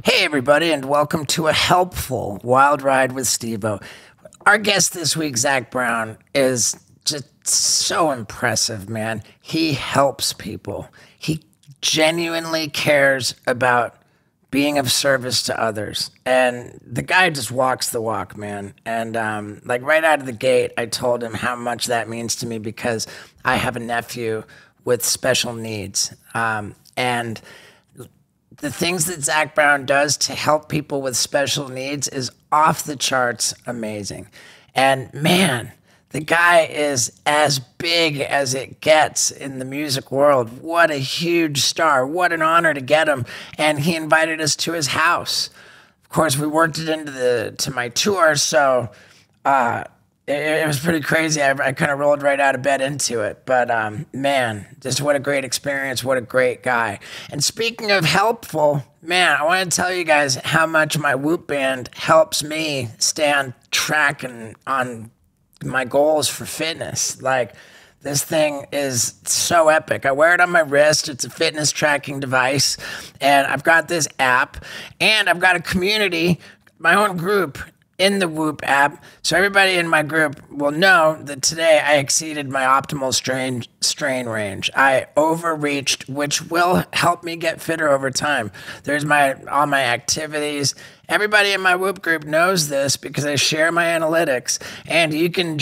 Hey, everybody, and welcome to a helpful Wild Ride with Steve-O. Our guest this week, Zac Brown, is just so impressive, man. He helps people. He genuinely cares about being of service to others. And the guy just walks the walk, man. And like right out of the gate, I told him how much that means to me because I have a nephew with special needs. And the things that Zac Brown does to help people with special needs is off the charts amazing. And man, the guy is as big as it gets in the music world. What a huge star. What an honor to get him. And he invited us to his house. Of course, we worked it into my tour, so it was pretty crazy. I kind of rolled right out of bed into it. But man, just what a great experience. What a great guy. And speaking of helpful, man, I want to tell you guys how much my Whoop band helps me stay on track and on my goals for fitness. Like, this thing is so epic. I wear it on my wrist. It's a fitness tracking device. And I've got this app. And I've got a community, my own group, in the Whoop app, so everybody in my group will know that today I exceeded my optimal strain range. I overreached, which will help me get fitter over time. There's all my activities. Everybody in my Whoop group knows this because I share my analytics, and you can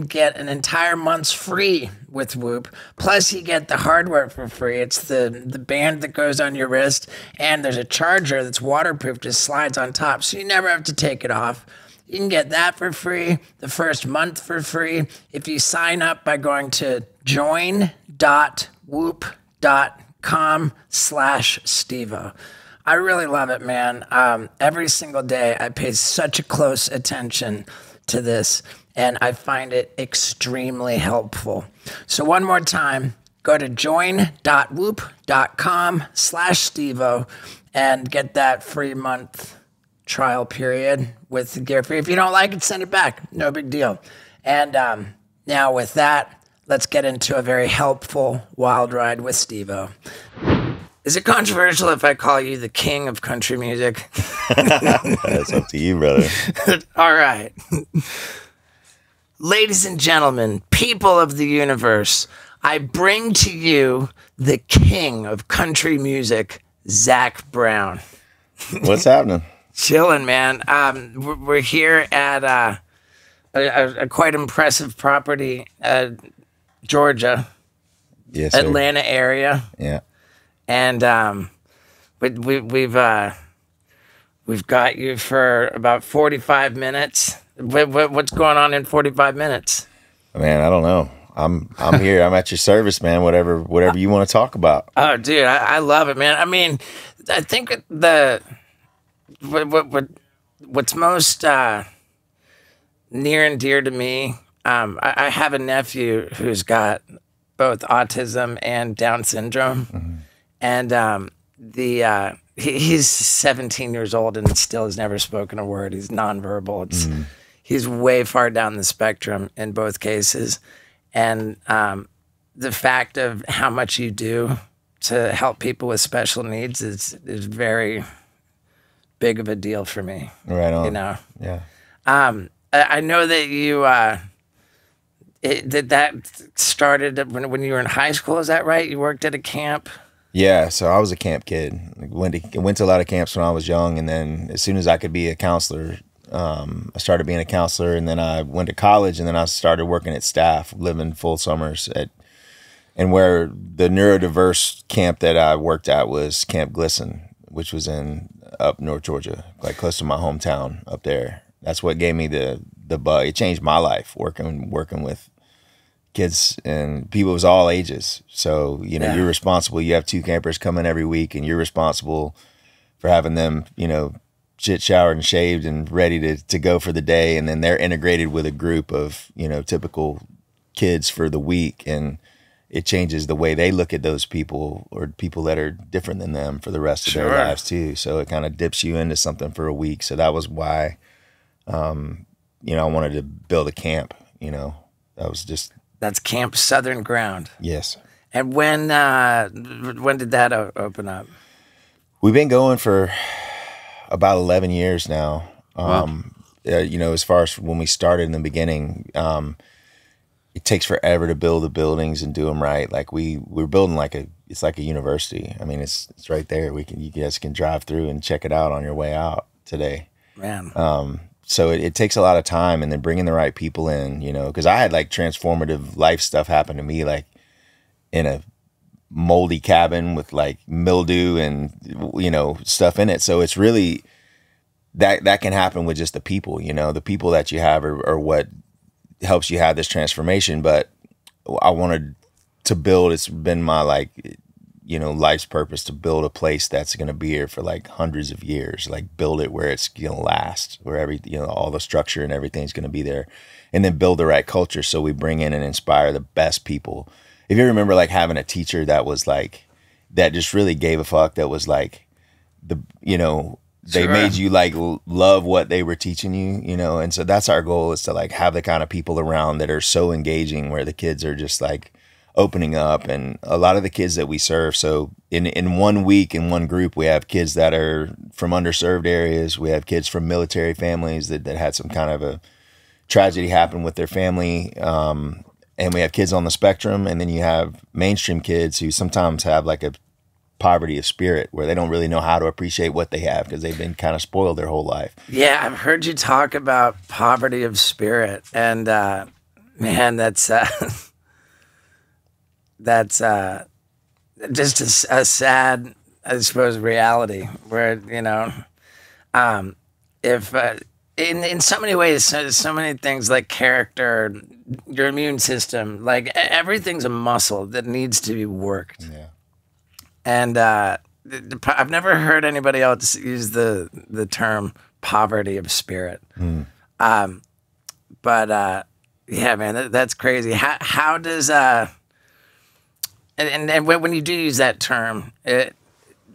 get an entire month's free with Whoop. Plus, you get the hardware for free. It's the band that goes on your wrist, and there's a charger that's waterproof, just slides on top, so you never have to take it off. You can get that for free, the first month for free, if you sign up by going to join.whoop.com/Steve-O. I really love it, man. Every single day, I pay such a close attention to this, and I find it extremely helpful. So one more time, go to join.whoop.com/Steve-O and get that free month trial period with the gear free. If you don't like it, send it back. No big deal. And now with that, let's get into a very helpful wild ride with Steve-O. Is it controversial if I call you the king of country music? That's up to you, brother. All right. Ladies and gentlemen, people of the universe, I bring to you the king of country music, Zac Brown. What's happening? Chilling, man. We're here at a quite impressive property, Georgia, Yes, sir. Atlanta area. Yeah. And we've got you for about 45 minutes. What's going on in 45 minutes? Man, I don't know. I'm here. I'm at your service, man. Whatever you want to talk about. Oh, dude, I love it, man. I mean, I think what's most near and dear to me, I have a nephew who's got both autism and Down syndrome. Mm-hmm. And he's 17 years old and still has never spoken a word. He's nonverbal. He's way far down the spectrum in both cases. And the fact of how much you do to help people with special needs is very big of a deal for me. Right on. You know? Yeah. I know that you that started when you were in high school. Is that right? You worked at a camp? Yeah, so I was a camp kid. Went to a lot of camps when I was young, and then as soon as I could be a counselor, I started being a counselor, and then I went to college, and then I started working at staff, living full summers and where the neurodiverse camp that I worked at was Camp Glisson, which was in up North Georgia, like close to my hometown up there. That's what gave me the bug. It changed my life working with kids and people of all ages. So, you're responsible. You have 2 campers coming every week, and you're responsible for having them, shit showered and shaved and ready to go for the day. And then they're integrated with a group of, typical kids for the week. And it changes the way they look at those people or people that are different than them for the rest of their lives too. So it kind of dips you into something for a week. So that was why, I wanted to build a camp, That's Camp Southern Ground. Yes. And when did that open up? We've been going for about 11 years now. You know, as far as when we started in the beginning, it takes forever to build the buildings and do them right. Like we're building it's like a university. I mean, it's right there. You guys can drive through and check it out on your way out today. Man. So it takes a lot of time, and then bringing the right people in, you know, because I had like transformative life stuff happen to me, like in a moldy cabin with like mildew and, you know, stuff in it. So it's really that can happen with just the people, you know, the people that you have are what helps you have this transformation. But I wanted to build, it's been my like, you know, life's purpose to build a place that's going to be here for like hundreds of years, like build it where it's going to last, where you know, all the structure and everything's going to be there, and then build the right culture. So we bring in and inspire the best people. If you remember like having a teacher that was like, that just really gave a fuck, that was like you know, they made you like love what they were teaching you, you know? And so that's our goal, is to like have the kind of people around that are so engaging, where the kids are just like opening up. And a lot of the kids that we serve, so in 1 week, in one group, we have kids that are from underserved areas. We have kids from military families that had some kind of a tragedy happen with their family. And we have kids on the spectrum. And then you have mainstream kids who sometimes have like a poverty of spirit, where they don't really know how to appreciate what they have because they've been kind of spoiled their whole life. Yeah, I've heard you talk about poverty of spirit, and man, that's just a sad, I suppose, reality where, you know, if in so many ways, so many things like character, your immune system, like everything's a muscle that needs to be worked. Yeah. And I've never heard anybody else use the term poverty of spirit. But yeah, man, that's crazy. How does and when you do use that term,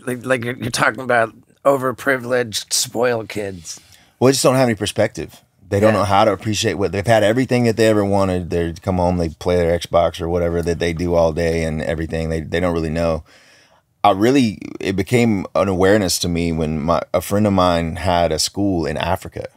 like you're talking about overprivileged, spoiled kids. Well, they just don't have any perspective. They don't know how to appreciate what they've had. Everything that they ever wanted. They come home, they play their Xbox or whatever that they do all day, and everything. They don't really know. It became an awareness to me when a friend of mine had a school in Africa,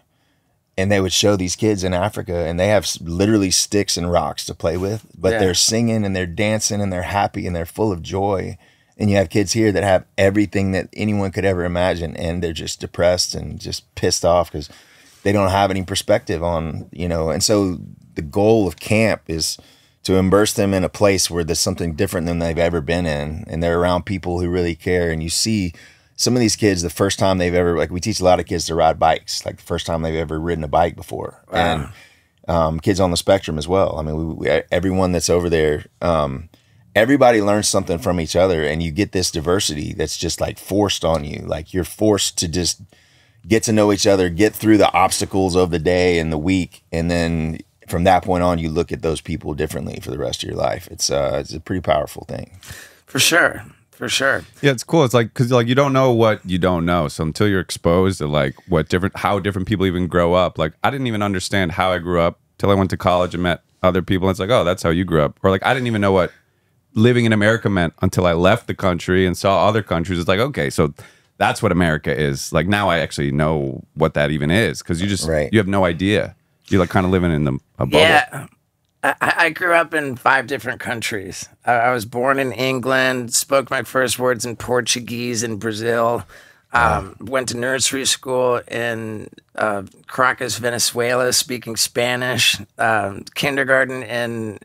and they would show these kids in Africa, and they have literally sticks and rocks to play with, but they're singing and they're dancing and they're happy and they're full of joy. And you have kids here that have everything that anyone could ever imagine, and they're just depressed and just pissed off because they don't have any perspective on, you know. And so the goal of camp is to immerse them in a place where there's something different than they've ever been in, and they're around people who really care. And you see some of these kids, the first time they've ever, like we teach a lot of kids to ride bikes, like the first time they've ever ridden a bike before. Wow. And kids on the spectrum as well. I mean, everyone that's over there, everybody learns something from each other, and you get this diversity that's just like forced on you. Like you're forced to just get to know each other, get through the obstacles of the day and the week, and then from that point on, you look at those people differently for the rest of your life. It's a pretty powerful thing. For sure. For sure. Yeah, it's cool. It's like, because like you don't know what you don't know. So until you're exposed to like how different people even grow up. Like I didn't even understand how I grew up till I went to college and met other people. And it's like, oh, that's how you grew up. Or like I didn't even know what living in America meant until I left the country and saw other countries. It's like, okay, so that's what America is. Like now I actually know what that even is, because you have no idea. You're like kind of living in a bubble. Yeah. I grew up in 5 different countries. I was born in England, spoke my first words in Portuguese in Brazil, went to nursery school in Caracas, Venezuela, speaking Spanish, kindergarten in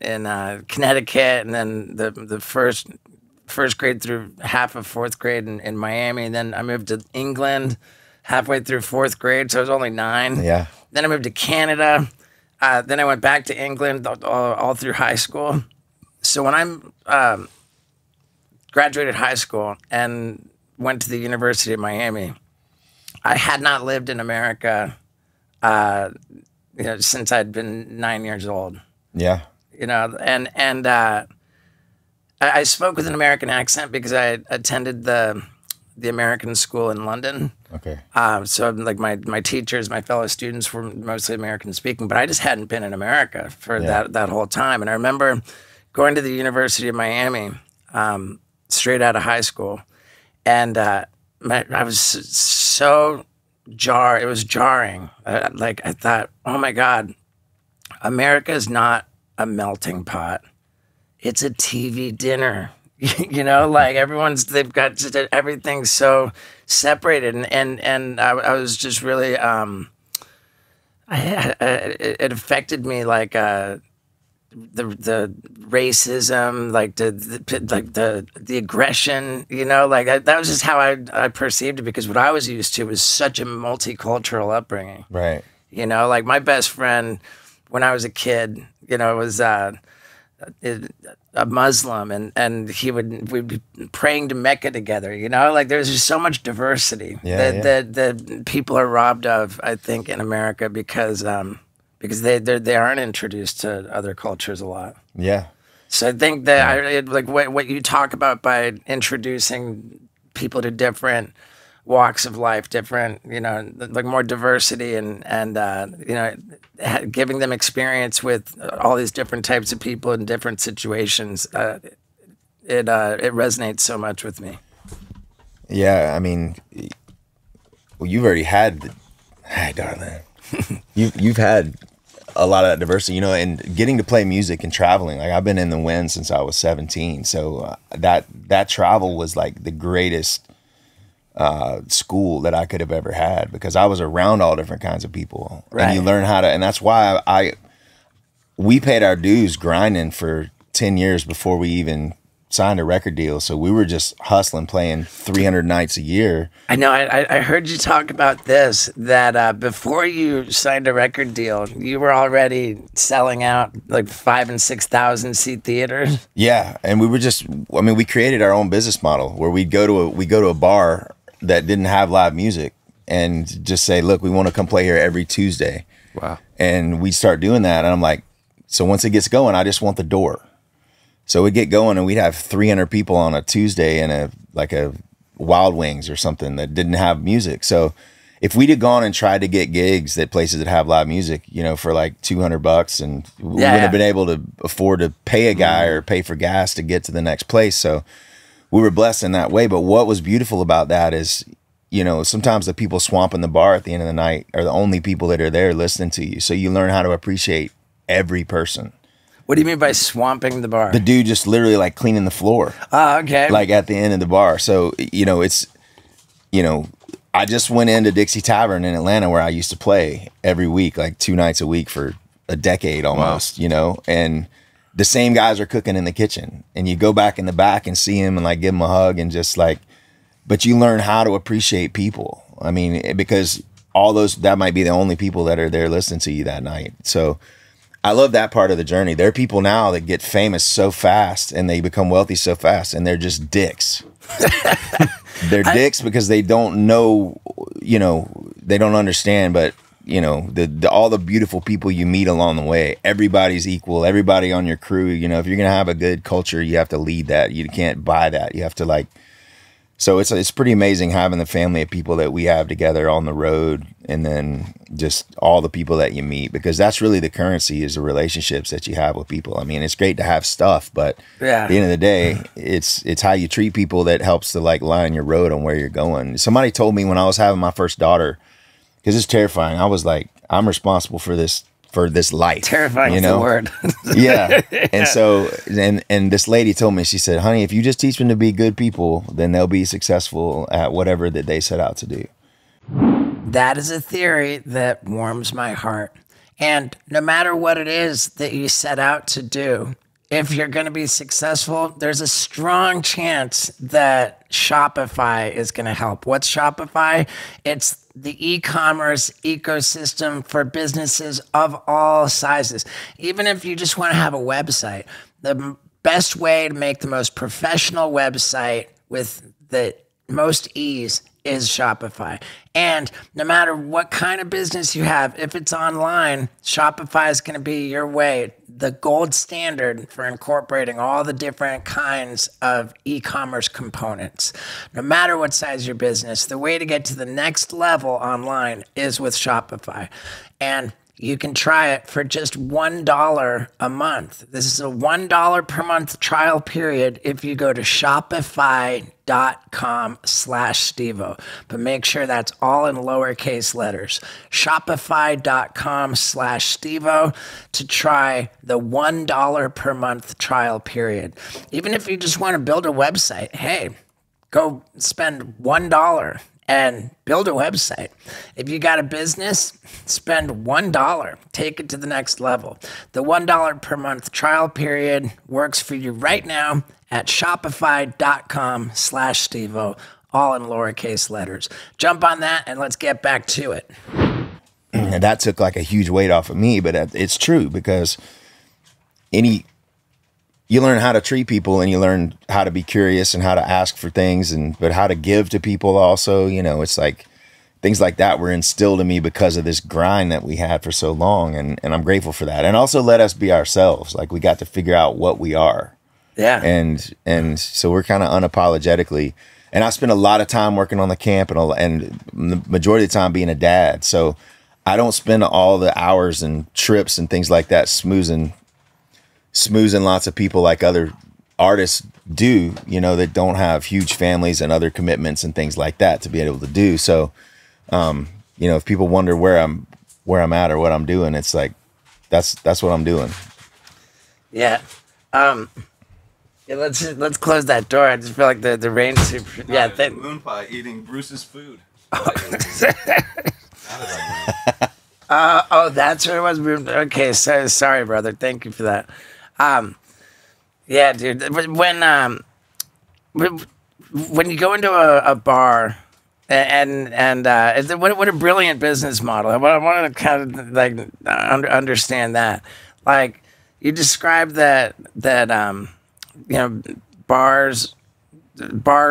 Connecticut, and then the first grade through half of 4th grade in Miami. And then I moved to England halfway through 4th grade, so I was only 9. Yeah. Then I moved to Canada. Then I went back to England all through high school. So when I graduated high school and went to the University of Miami, I had not lived in America since I'd been 9 years old. Yeah. And I spoke with an American accent because I attended the American school in London. Okay. So like my teachers, my fellow students were mostly American speaking, but I just hadn't been in America for that whole time. And I remember going to the University of Miami straight out of high school, and I was so it was jarring. Like I thought, oh my God, America is not a melting pot. It's a TV dinner. Like they've got just everything so separated. And I was just really, it affected me like the racism, like the aggression, like that was just how I perceived it, because what I was used to was such a multicultural upbringing. Right. Like my best friend when I was a kid, was a Muslim, and we'd be praying to Mecca together. Like there's just so much diversity that people are robbed of, I think, in America because they aren't introduced to other cultures a lot. Yeah. So I think that like what you talk about by introducing people to different walks of life, different, like more diversity and giving them experience with all these different types of people in different situations. It resonates so much with me. Yeah, I mean, well, you've already had, hi, darling. You've had a lot of that diversity, and getting to play music and traveling. Like I've been in the wind since I was 17, so that travel was like the greatest school that I could have ever had, because I was around all different kinds of people, right. And you learn how to, and that's why we paid our dues grinding for 10 years before we even signed a record deal. So we were just hustling, playing 300 nights a year. I know. I heard you talk about this, that before you signed a record deal, you were already selling out like 5,000 and 6,000 seat theaters. Yeah, and we created our own business model where we go to a bar that didn't have live music and just say, look, we want to come play here every Tuesday. Wow. And we start doing that. And I'm like, so once it gets going, I just want the door. So we'd get going and we'd have 300 people on a Tuesday in a Wild Wings or something that didn't have music. So if we'd have gone and tried to get gigs at places that have live music, for like $200, and we wouldn't have been able to afford to pay a guy or pay for gas to get to the next place. So we were blessed in that way. But what was beautiful about that is, sometimes the people swamping the bar at the end of the night are the only people that are there listening to you. So you learn how to appreciate every person. What do you mean by swamping the bar? The dude just literally like cleaning the floor. Oh, okay. Like at the end of the bar. So, I just went into Dixie Tavern in Atlanta where I used to play every week, like 2 nights a week for a decade almost, and the same guys are cooking in the kitchen, and you go back in the back and see him and like give him a hug and just like, but you learn how to appreciate people. I mean, because that might be the only people that are there listening to you that night. So I love that part of the journey. There are people now that get famous so fast and they become wealthy so fast, and they're just dicks. They're dicks because they don't know, they don't understand, but all the beautiful people you meet along the way, everybody's equal, everybody on your crew, if you're going to have a good culture, you have to lead that. You can't buy that. You have to so it's pretty amazing having the family of people that we have together on the road, and then just all the people that you meet, because that's really the currency, is the relationships that you have with people. I mean, it's great to have stuff, but at the end of the day, it's how you treat people that helps to like line your road on where you're going. Somebody told me when I was having my first daughter, because it's terrifying, I was like, I'm responsible for this life. Terrifying is the word. Yeah. And so, and this lady told me, she said, honey, if you just teach them to be good people, then they'll be successful at whatever that they set out to do. That is a theory that warms my heart. And no matter what it is that you set out to do, if you're going to be successful, there's a strong chance that Shopify is going to help. What's Shopify? It's the e-commerce ecosystem for businesses of all sizes. Even if you just want to have a website, the best way to make the most professional website with the most ease is Shopify. And no matter what kind of business you have, if it's online, Shopify is going to be your way, the gold standard for incorporating all the different kinds of e-commerce components. No matter what size your business, the way to get to the next level online is with Shopify. And You can try it for just $1 a month. This is a $1 per month trial period if you go to shopify.com/Stevo. But make sure that's all in lowercase letters. Shopify.com/Stevo to try the $1 per month trial period. Even if you just want to build a website, hey, go spend $1 and build a website. If you got a business, spend $1. Take it to the next level. The $1 per month trial period works for you right now at shopify.com/Stevo, all in lowercase letters. Jump on that and let's get back to it. And that took like a huge weight off of me, but it's true because you learn how to treat people and you learn how to be curious and how to ask for things but how to give to people also, it's like things like that were instilled in me because of this grind that we had for so long. And I'm grateful for that. And also let us be ourselves. Like we got to figure out what we are. Yeah. And so we're kind of unapologetically, and I spend a lot of time working on the camp and the majority of the time being a dad. So I don't spend all the hours and trips and things like that smoozing lots of people like other artists do, that don't have huge families and other commitments and things like that to be able to do. So, if people wonder where I'm at or what I'm doing, it's like, that's what I'm doing. Yeah. Let's close that door. I just feel like the rain super. Yeah. Moon pie eating Bruce's food. Oh, that's what it was. Okay. So sorry, brother. Thank you for that. Yeah, dude. When you go into a bar, and what a brilliant business model. I want to kind of like understand that. Like you described that bar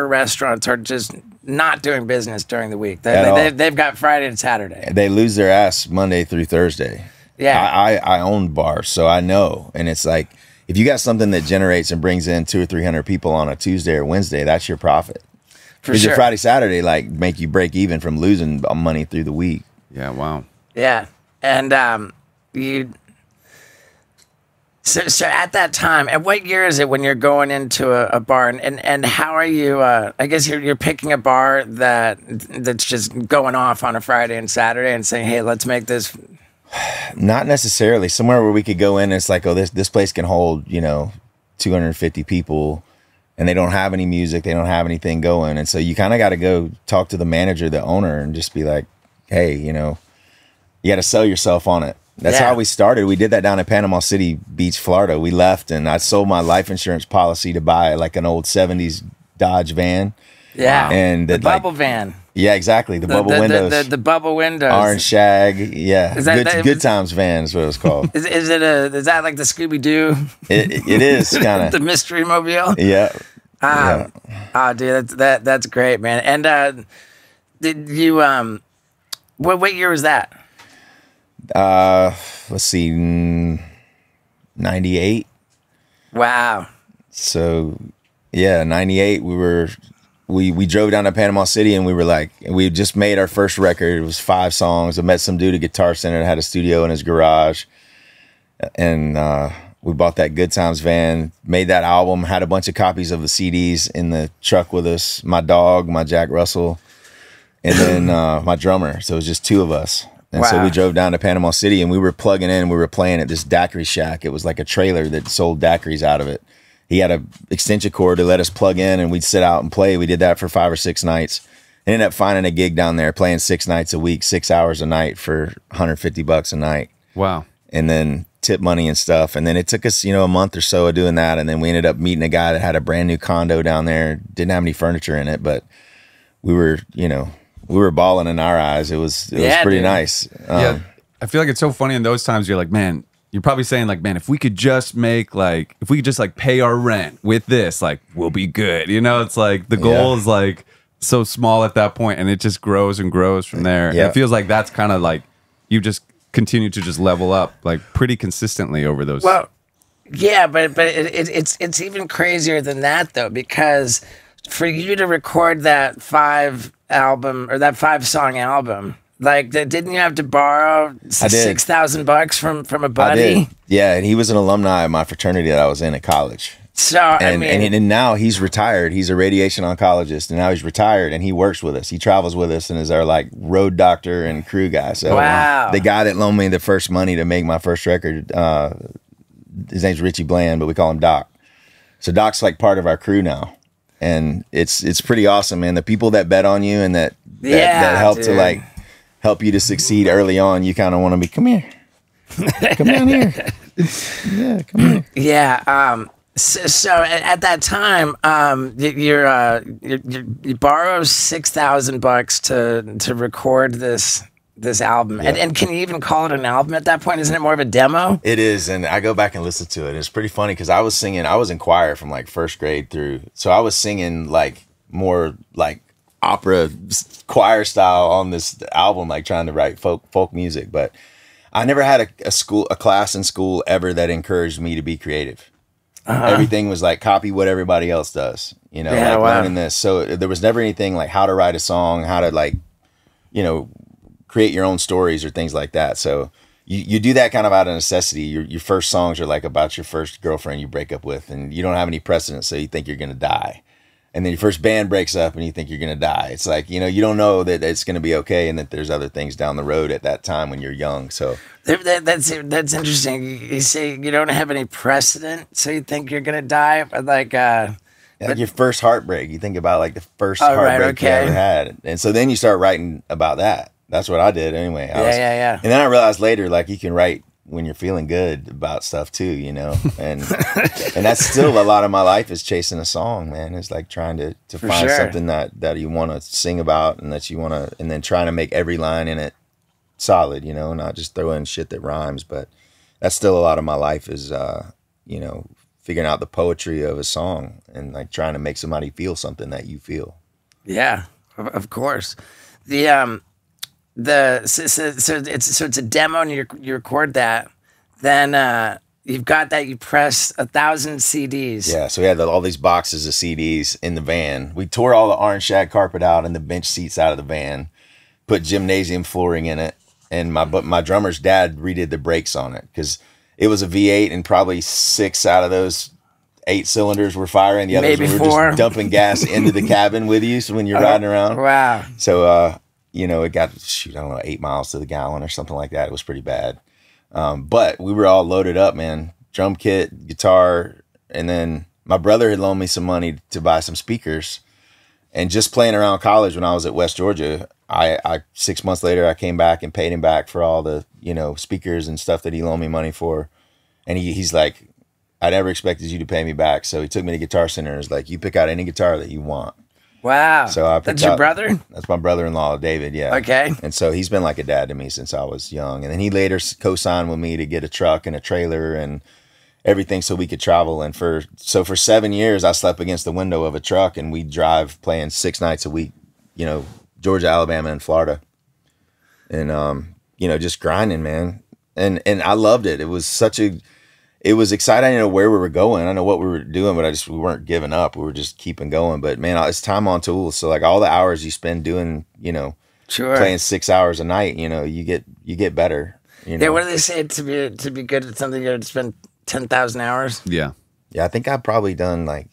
restaurants are just not doing business during the week. They've got Friday and Saturday. They lose their ass Monday through Thursday. Yeah, I own bars, so I know. And it's like, if you got something that generates and brings in 200 or 300 people on a Tuesday or Wednesday, that's your profit. Because your Friday, Saturday, like, make you break even from losing money through the week. Yeah, wow. Yeah, and So at that time, and what year is it when you're going into a bar, and how are you? I guess you're picking a bar that's just going off on a Friday and Saturday and saying, hey, let's make this. Not necessarily. Somewhere where we could go in and it's like, oh, this place can hold, 250 people, and they don't have any music, they don't have anything going. And so you kind of got to go talk to the manager, the owner, and just be like, hey, you got to sell yourself on it. That's how we started. We did that down in Panama City Beach, Florida. We left and I sold my life insurance policy to buy like an old 70s Dodge van. Yeah. And the bubble van. Yeah, exactly. The bubble windows. The bubble windows. Orange shag. Yeah. Good Times van is what it was called. Is that like the Scooby-Doo? It is kind of. The mystery mobile? Yeah. Dude, that's great, man. And did you what year was that? Let's see, 98. Wow. So yeah, 98. We drove down to Panama City and we were like, we just made our first record. It was 5 songs. I met some dude at Guitar Center that had a studio in his garage, and we bought that Good Times van, made that album, had a bunch of copies of the CDs in the truck with us, my dog, my Jack Russell, and then my drummer. So it was just 2 of us. And so we drove down to Panama City and we were plugging in and we were playing at this daiquiri shack. It was like a trailer that sold daiquiris out of it. He had an extension cord to let us plug in and we'd sit out and play. We did that for 5 or 6 nights. And ended up finding a gig down there, playing 6 nights a week, 6 hours a night for $150 a night. Wow. And then tip money and stuff. And then it took us, a month or so of doing that. And then we ended up meeting a guy that had a brand new condo down there. Didn't have any furniture in it, but we were, we were balling in our eyes. It was pretty nice. Yeah. I feel like it's so funny in those times. You're like, man, you're probably saying like, man, if we could just pay our rent with this, like we'll be good. It's like the goal is like so small at that point and it just grows and grows from there. Yeah. It feels like that's kind of like you just continue to just level up like pretty consistently over those. Well, yeah, but it's even crazier than that though, because for you to record that 5-song album, Like, didn't you have to borrow I did. $6,000 from a I buddy? did. Yeah, and he was an alumni of my fraternity that I was in at college. So And now he's retired. He's a radiation oncologist, and now he's retired, and he works with us. He travels with us and is our like road doctor and crew guy. So Wow. the guy that loaned me the first money to make my first record, his name's Richie Bland, but we call him Doc. So Doc's like part of our crew now, and it's pretty awesome, man. The people that bet on you and that help to like help you to succeed early on, you kind of want to be, come here, come down here, yeah, come here, yeah. So at that time, you borrow $6,000 to record this album, Yeah. and can you even call it an album at that point? Isn't it more of a demo? It is, and I go back and listen to it. It's pretty funny because I was in choir from like first grade through, so I was singing like more like opera choir style on this album, like trying to write folk music. But I never had a class in school ever that encouraged me to be creative. Everything was like copy what everybody else does, Yeah, like wow. learning this. So there was never anything like how to write a song, how to like, create your own stories or things like that. So you do that kind of out of necessity. Your first songs are like about your first girlfriend you break up with, and you don't have any precedent, so you think you're gonna die. And then your first band breaks up and you think you're gonna die. It's like, you don't know that it's gonna be okay and that there's other things down the road at that time when you're young. So That's interesting. You say you don't have any precedent, so you think you're gonna die. But like, like your first heartbreak, you think about like the first Oh, right, heartbreak you okay. ever had. And so then you start writing about that. That's what I did anyway. Yeah. And then I realized later, like you can write when you're feeling good about stuff too, and that's still a lot of my life is chasing a song, man. It's like trying to find sure. something that you want to sing about and that you want to, and then trying to make every line in it solid, not just throw in shit that rhymes. But that's still a lot of my life is, figuring out the poetry of a song and like trying to make somebody feel something that you feel. Yeah, of course. So it's a demo, and you record that. Then you've got that. You press 1,000 CDs. Yeah, so we had all these boxes of CDs in the van. We tore all the orange shag carpet out and the bench seats out of the van, put gymnasium flooring in it, and my drummer's dad redid the brakes on it because it was a V8 and probably 6 out of those 8 cylinders were firing. The others Maybe were 4. just dumping gas into the cabin with you so when you're riding around. Wow. So, it got, I don't know, 8 miles to the gallon or something like that. It was pretty bad. But we were all loaded up, man. Drum kit, guitar, and then my brother had loaned me some money to buy some speakers. And just playing around college when I was at West Georgia, I 6 months later, I came back and paid him back for all the, speakers and stuff that he loaned me money for. And he's like, I never expected you to pay me back. So he took me to Guitar Center and was like, you pick out any guitar that you want. Wow. So I picked That's your brother? That's my brother-in-law, David. Yeah. Okay. And so he's been like a dad to me since I was young. And then he later co-signed with me to get a truck and a trailer and everything so we could travel. And for 7 years, I slept against the window of a truck and we'd drive playing 6 nights a week, Georgia, Alabama, and Florida. And, just grinding, man. And I loved it. It was exciting. I didn't know where we were going. I know what we were doing, but we weren't giving up. We were just keeping going. But man, it's time on tools. So like all the hours you spend doing, Sure. playing 6 hours a night, you get better. Yeah, what do they say to be good at something? You have to spend 10,000 hours. Yeah. Yeah, I think I've probably done like,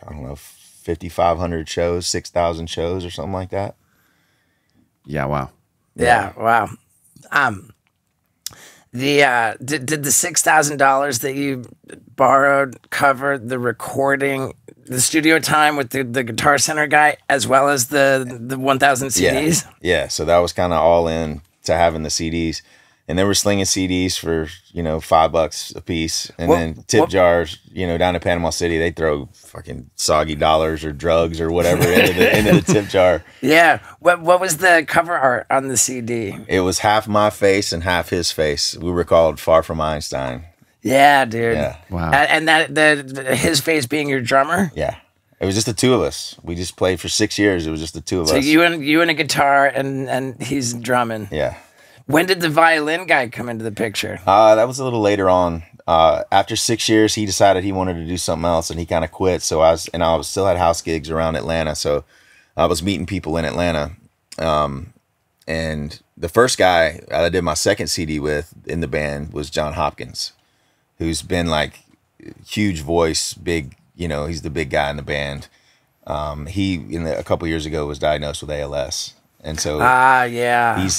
I don't know, 5,500 shows, 6,000 shows or something like that. Yeah. Wow. Yeah. Wow. Did the $6,000 that you borrowed cover the recording, the studio time with the Guitar Center guy, as well as the 1,000 CDs? Yeah. So that was kind of all in to having the CDs. And they were slinging CDs for, $5 a piece. And then tip jars, down in Panama City, they throw fucking soggy dollars or drugs or whatever into the tip jar. Yeah. What was the cover art on the CD? It was half my face and half his face. We were called Far From Einstein. Yeah, dude. Yeah. Wow. And his face being your drummer? Yeah. It was just the two of us. We just played for 6 years. It was just the two of So us. you and a guitar and he's drumming. Yeah. When did the violin guy come into the picture? That was a little later on. After 6 years, he decided he wanted to do something else, and he kind of quit. So I still had house gigs around Atlanta. So I was meeting people in Atlanta, And the first guy I did my second CD with in the band was John Hopkins, who's been like huge voice, big, you know, he's the big guy in the band. He a couple years ago was diagnosed with ALS. And so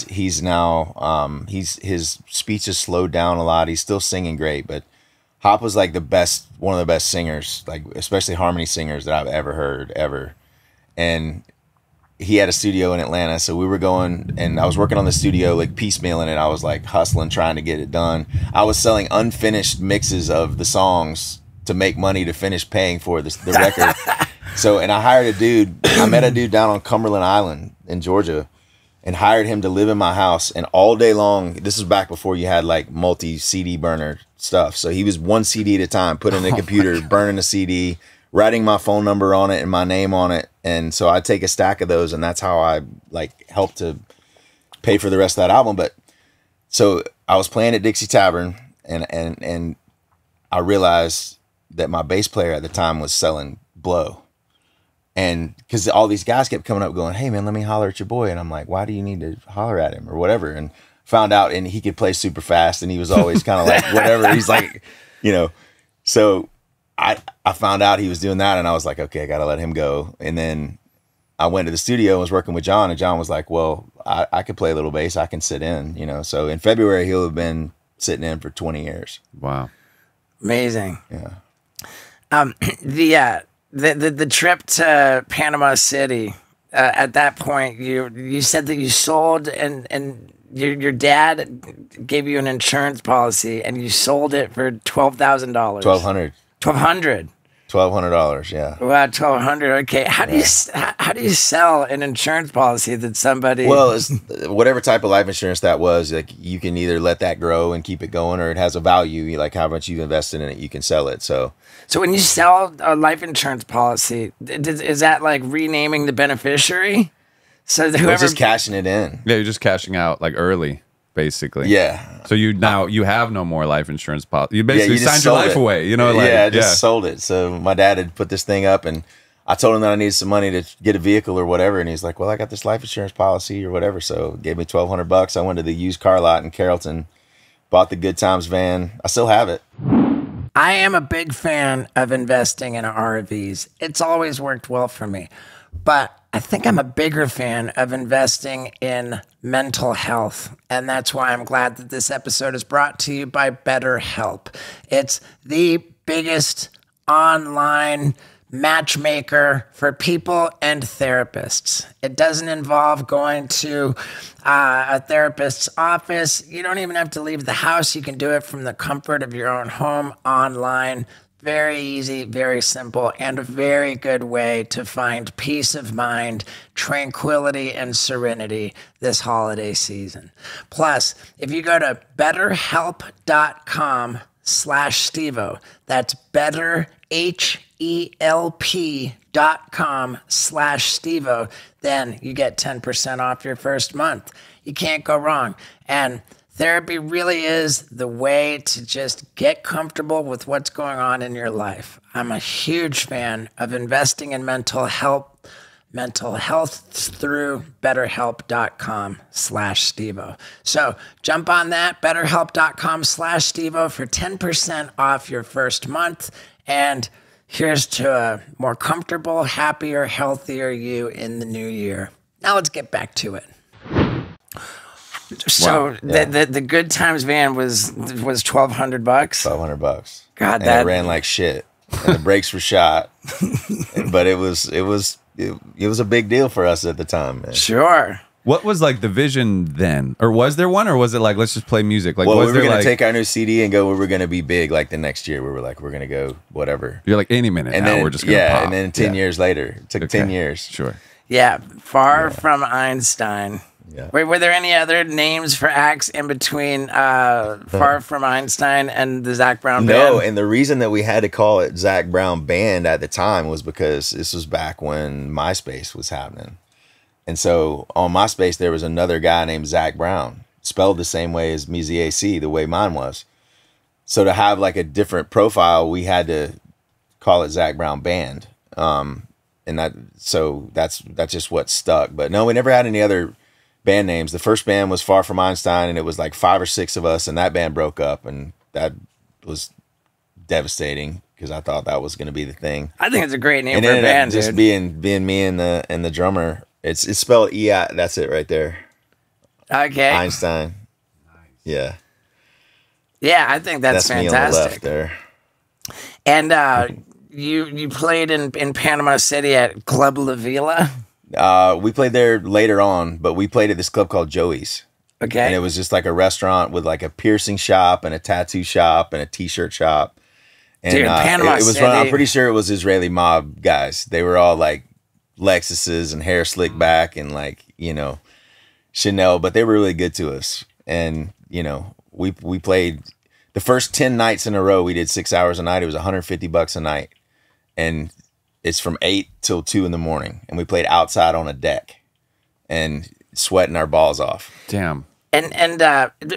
he's now his speech has slowed down a lot. He's still singing great, but Hop was like one of the best singers, like especially harmony singers that I've ever heard ever. And he had a studio in Atlanta, so we were going, and I was working on the studio, like piecemealing it. I was like hustling, trying to get it done. I was selling unfinished mixes of the songs to make money to finish paying for the record. So, and I hired a dude. I met a dude down on Cumberland Island in Georgia, and hired him to live in my house. And all day long, this was back before you had like multi-CD burner stuff. So he was one CD at a time, put in the computer, burning a CD, writing my phone number on it and my name on it. And so I'd take a stack of those, and that's how I like helped to pay for the rest of that album. But so I was playing at Dixie Tavern, and I realized that my bass player at the time was selling blow. And because all these guys kept coming up going, hey man, let me holler at your boy. And I'm like, why do you need to holler at him or whatever? And found out, and he could play super fast, and he was always kind of like whatever. He's like, you know, so I found out he was doing that, and I was like, okay, I got to let him go. And then I went to the studio and was working with John, and John was like, well, I could play a little bass. I can sit in, you know. So in February, he'll have been sitting in for 20 years. Wow. Amazing. Yeah. The trip to Panama City, at that point, you said that you sold, and your dad gave you an insurance policy, and you sold it for $12,000. $1,200. $1,200, yeah. Wow, $1,200. Okay, how do you sell an insurance policy that somebody? Well, it's whatever type of life insurance that was, like you can either let that grow and keep it going, or it has a value, like how much you've invested in it, you can sell it. So when you sell a life insurance policy, is that like renaming the beneficiary? So whoever just cashing it in. Yeah, you're just cashing out like early, basically. Yeah. So you have no more life insurance policy. You basically you signed your life away. You know, like I just sold it. So my dad had put this thing up, and I told him that I needed some money to get a vehicle or whatever, and he's like, "Well, I got this life insurance policy or whatever." So gave me $1,200. I went to the used car lot in Carrollton, bought the Good Times van. I still have it. I am a big fan of investing in RVs. It's always worked well for me. But I think I'm a bigger fan of investing in mental health. And that's why I'm glad that this episode is brought to you by BetterHelp. It's the biggest online matchmaker for people and therapists. It doesn't involve going to a therapist's office. You don't even have to leave the house. You can do it from the comfort of your own home online. Very easy, very simple, and a very good way to find peace of mind, tranquility, and serenity this holiday season. Plus, if you go to betterhelp.com/Stevo, that's betterhelp.com/Stevo, then you get 10% off your first month. You can't go wrong. And therapy really is the way to just get comfortable with what's going on in your life. I'm a huge fan of investing in mental health through betterhelp.com/Stevo. So jump on that, betterhelp.com/Stevo for 10% off your first month. And here's to a more comfortable, happier, healthier you in the new year. Now let's get back to it. So the Good Times van was $1,200. $1,200. God, and it ran like shit, and the brakes were shot. But it was a big deal for us at the time, man. Sure. What was like the vision then, or was there one, or was it like let's just play music? Like, well, was we were gonna like, take our new CD and go. We were gonna be big like the next year. We were like, we're gonna go whatever. You're like any minute, and now we're just gonna pop. And then 10 years later, it took 10 years. Sure. Yeah, Far From Einstein. Yeah. Were there any other names for acts in between Far From Einstein and the Zac Brown Band? No, and the reason that we had to call it Zac Brown Band at the time was because this was back when MySpace was happening. And so on MySpace, there was another guy named Zac Brown, spelled the same way as me, Z-A-C, the way mine was. So to have like a different profile, we had to call it Zac Brown Band. And that's just what stuck. But no, we never had any other band names. The first band was Far From Einstein, and it was like 5 or 6 of us, and that band broke up, and that was devastating because I thought that was going to be the thing. I think it's a great name And for it a ended up band, just dude. being me and the drummer. It's spelled E-I. That's it right there. Okay. Einstein. Yeah. Yeah, I think that's me on the fantastic. left there. And you played in Panama City at Club La Vila. We played there later on, but we played at this club called Joey's. Okay. And it was just like a restaurant with like a piercing shop and a tattoo shop and a t-shirt shop. And Dude, Panama it was City. I'm pretty sure it was Israeli mob guys. They were all like Lexuses and hair slicked back and like, you know, Chanel, but they were really good to us. And, you know, we played the first 10 nights in a row. We did 6 hours a night. It was $150 a night. And it's from 8 till 2 in the morning. And we played outside on a deck and sweating our balls off. Damn. And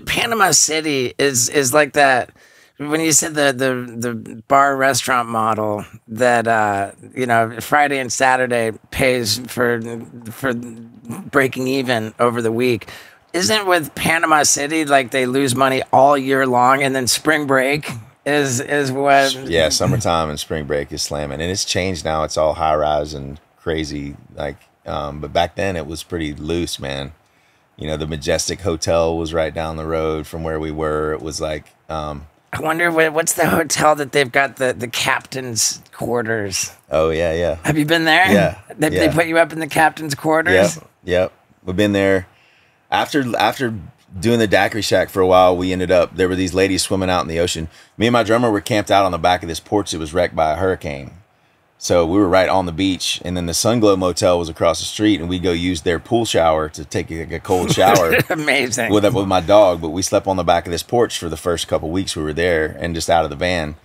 Panama City is like that. When you said the bar restaurant model that you know, Friday and Saturday pays for breaking even over the week, isn't with Panama City like they lose money all year long and then spring break is what? Yeah, summertime and spring break is slamming, and it's changed now. It's all high rise and crazy. Like, but back then it was pretty loose, man. You know, the Majestic Hotel was right down the road from where we were. It was like. I wonder what's the hotel that they've got the captain's quarters. Oh yeah. Have you been there? Yeah. They put you up in the captain's quarters. Yep. We've been there. After doing the daiquiri shack for a while, there were these ladies swimming out in the ocean. Me and my drummer were camped out on the back of this porch that was wrecked by a hurricane. So we were right on the beach, and then the Sunglow Motel was across the street, and we'd go use their pool shower to take a cold shower. Amazing. With my dog, but we slept on the back of this porch for the first couple weeks we were there, and just out of the van.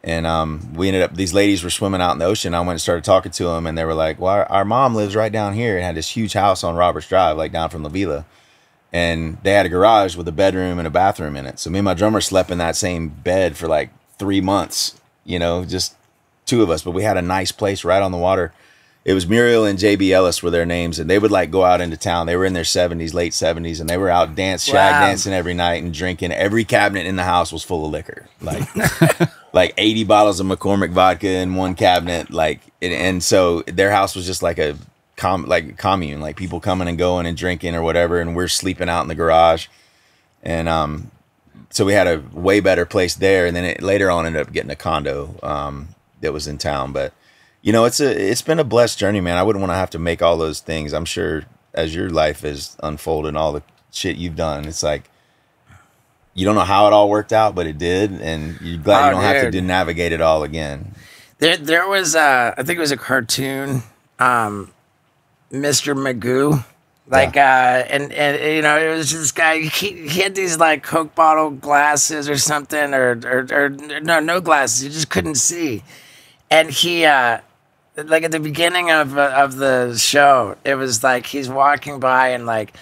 And we ended up, these ladies were swimming out in the ocean. I went and started talking to them, and they were like, well, our mom lives right down here, and had this huge house on Roberts Drive, like down from La Vila. And they had a garage with a bedroom and a bathroom in it. So me and my drummer slept in that same bed for like 3 months, you know, just 2 of us, but we had a nice place right on the water. It was Muriel and JB Ellis were their names, and they would like go out into town. They were in their 70s, late 70s, and they were out shag dancing every night and drinking. Every cabinet in the house was full of liquor, like like 80 bottles of McCormick vodka in one cabinet, and so their house was just like a commune, like people coming and going and drinking or whatever, and we're sleeping out in the garage, and so we had a way better place there, and then it later on ended up getting a condo that was in town. But you know, it's been a blessed journey, man. I wouldn't want to have to make all those things. I'm sure as your life has unfolded and all the shit you've done, it's like you don't know how it all worked out, but it did, and you're glad you don't have to navigate it all again. There was I think it was a cartoon, Mr. Magoo. Like, and you know, it was this guy, he had these like Coke bottle glasses or something, or no glasses, you just couldn't see. And he, like at the beginning of the show, it was like he's walking by and like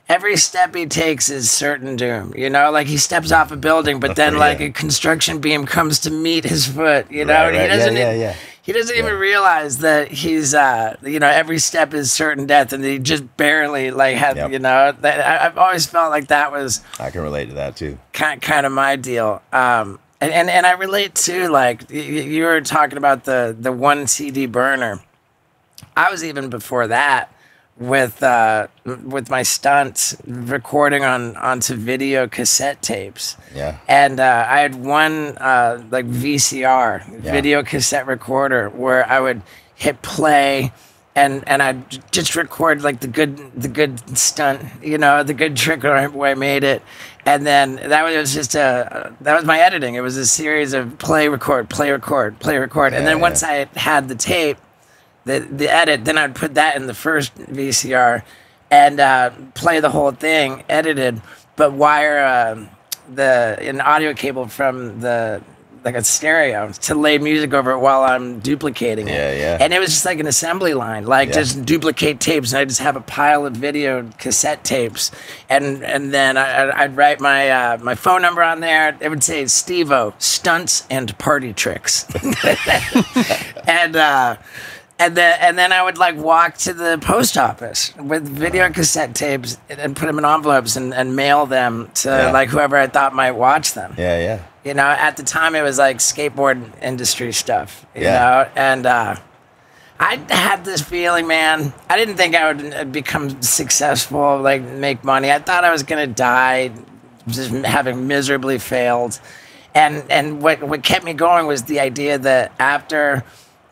every step he takes is certain doom, you know, like he steps off a building, but then like a construction beam comes to meet his foot, you know, right. He doesn't even realize that he's, you know, every step is certain death, and he just barely like had, you know, I've always felt like that was. I can relate to that too. Kind of my deal. And I relate to, like, you were talking about the one CD burner. I was even before that with my stunts recording onto video cassette tapes. Yeah. And I had one like VCR video cassette recorder where I would hit play and I'd just record like the good stunt, you know, the good trick where I made it. And then that was my editing. It was a series of play, record. And then once I had the tape, the edit, then I'd put that in the first VCR and play the whole thing edited, but wire an audio cable from like a stereo to lay music over it while I'm duplicating it. Yeah. And it was just like an assembly line, like just duplicate tapes, and I just have a pile of video cassette tapes, and then I'd write my phone number on there. It would say Steve-O, stunts and party tricks, and then I would like walk to the post office with video cassette tapes and put them in envelopes and mail them to like whoever I thought might watch them. Yeah, yeah. You know, at the time it was like skateboard industry stuff, you know, and I had this feeling, man. I didn't think I would become successful, like make money. I thought I was going to die just having miserably failed. And what kept me going was the idea that after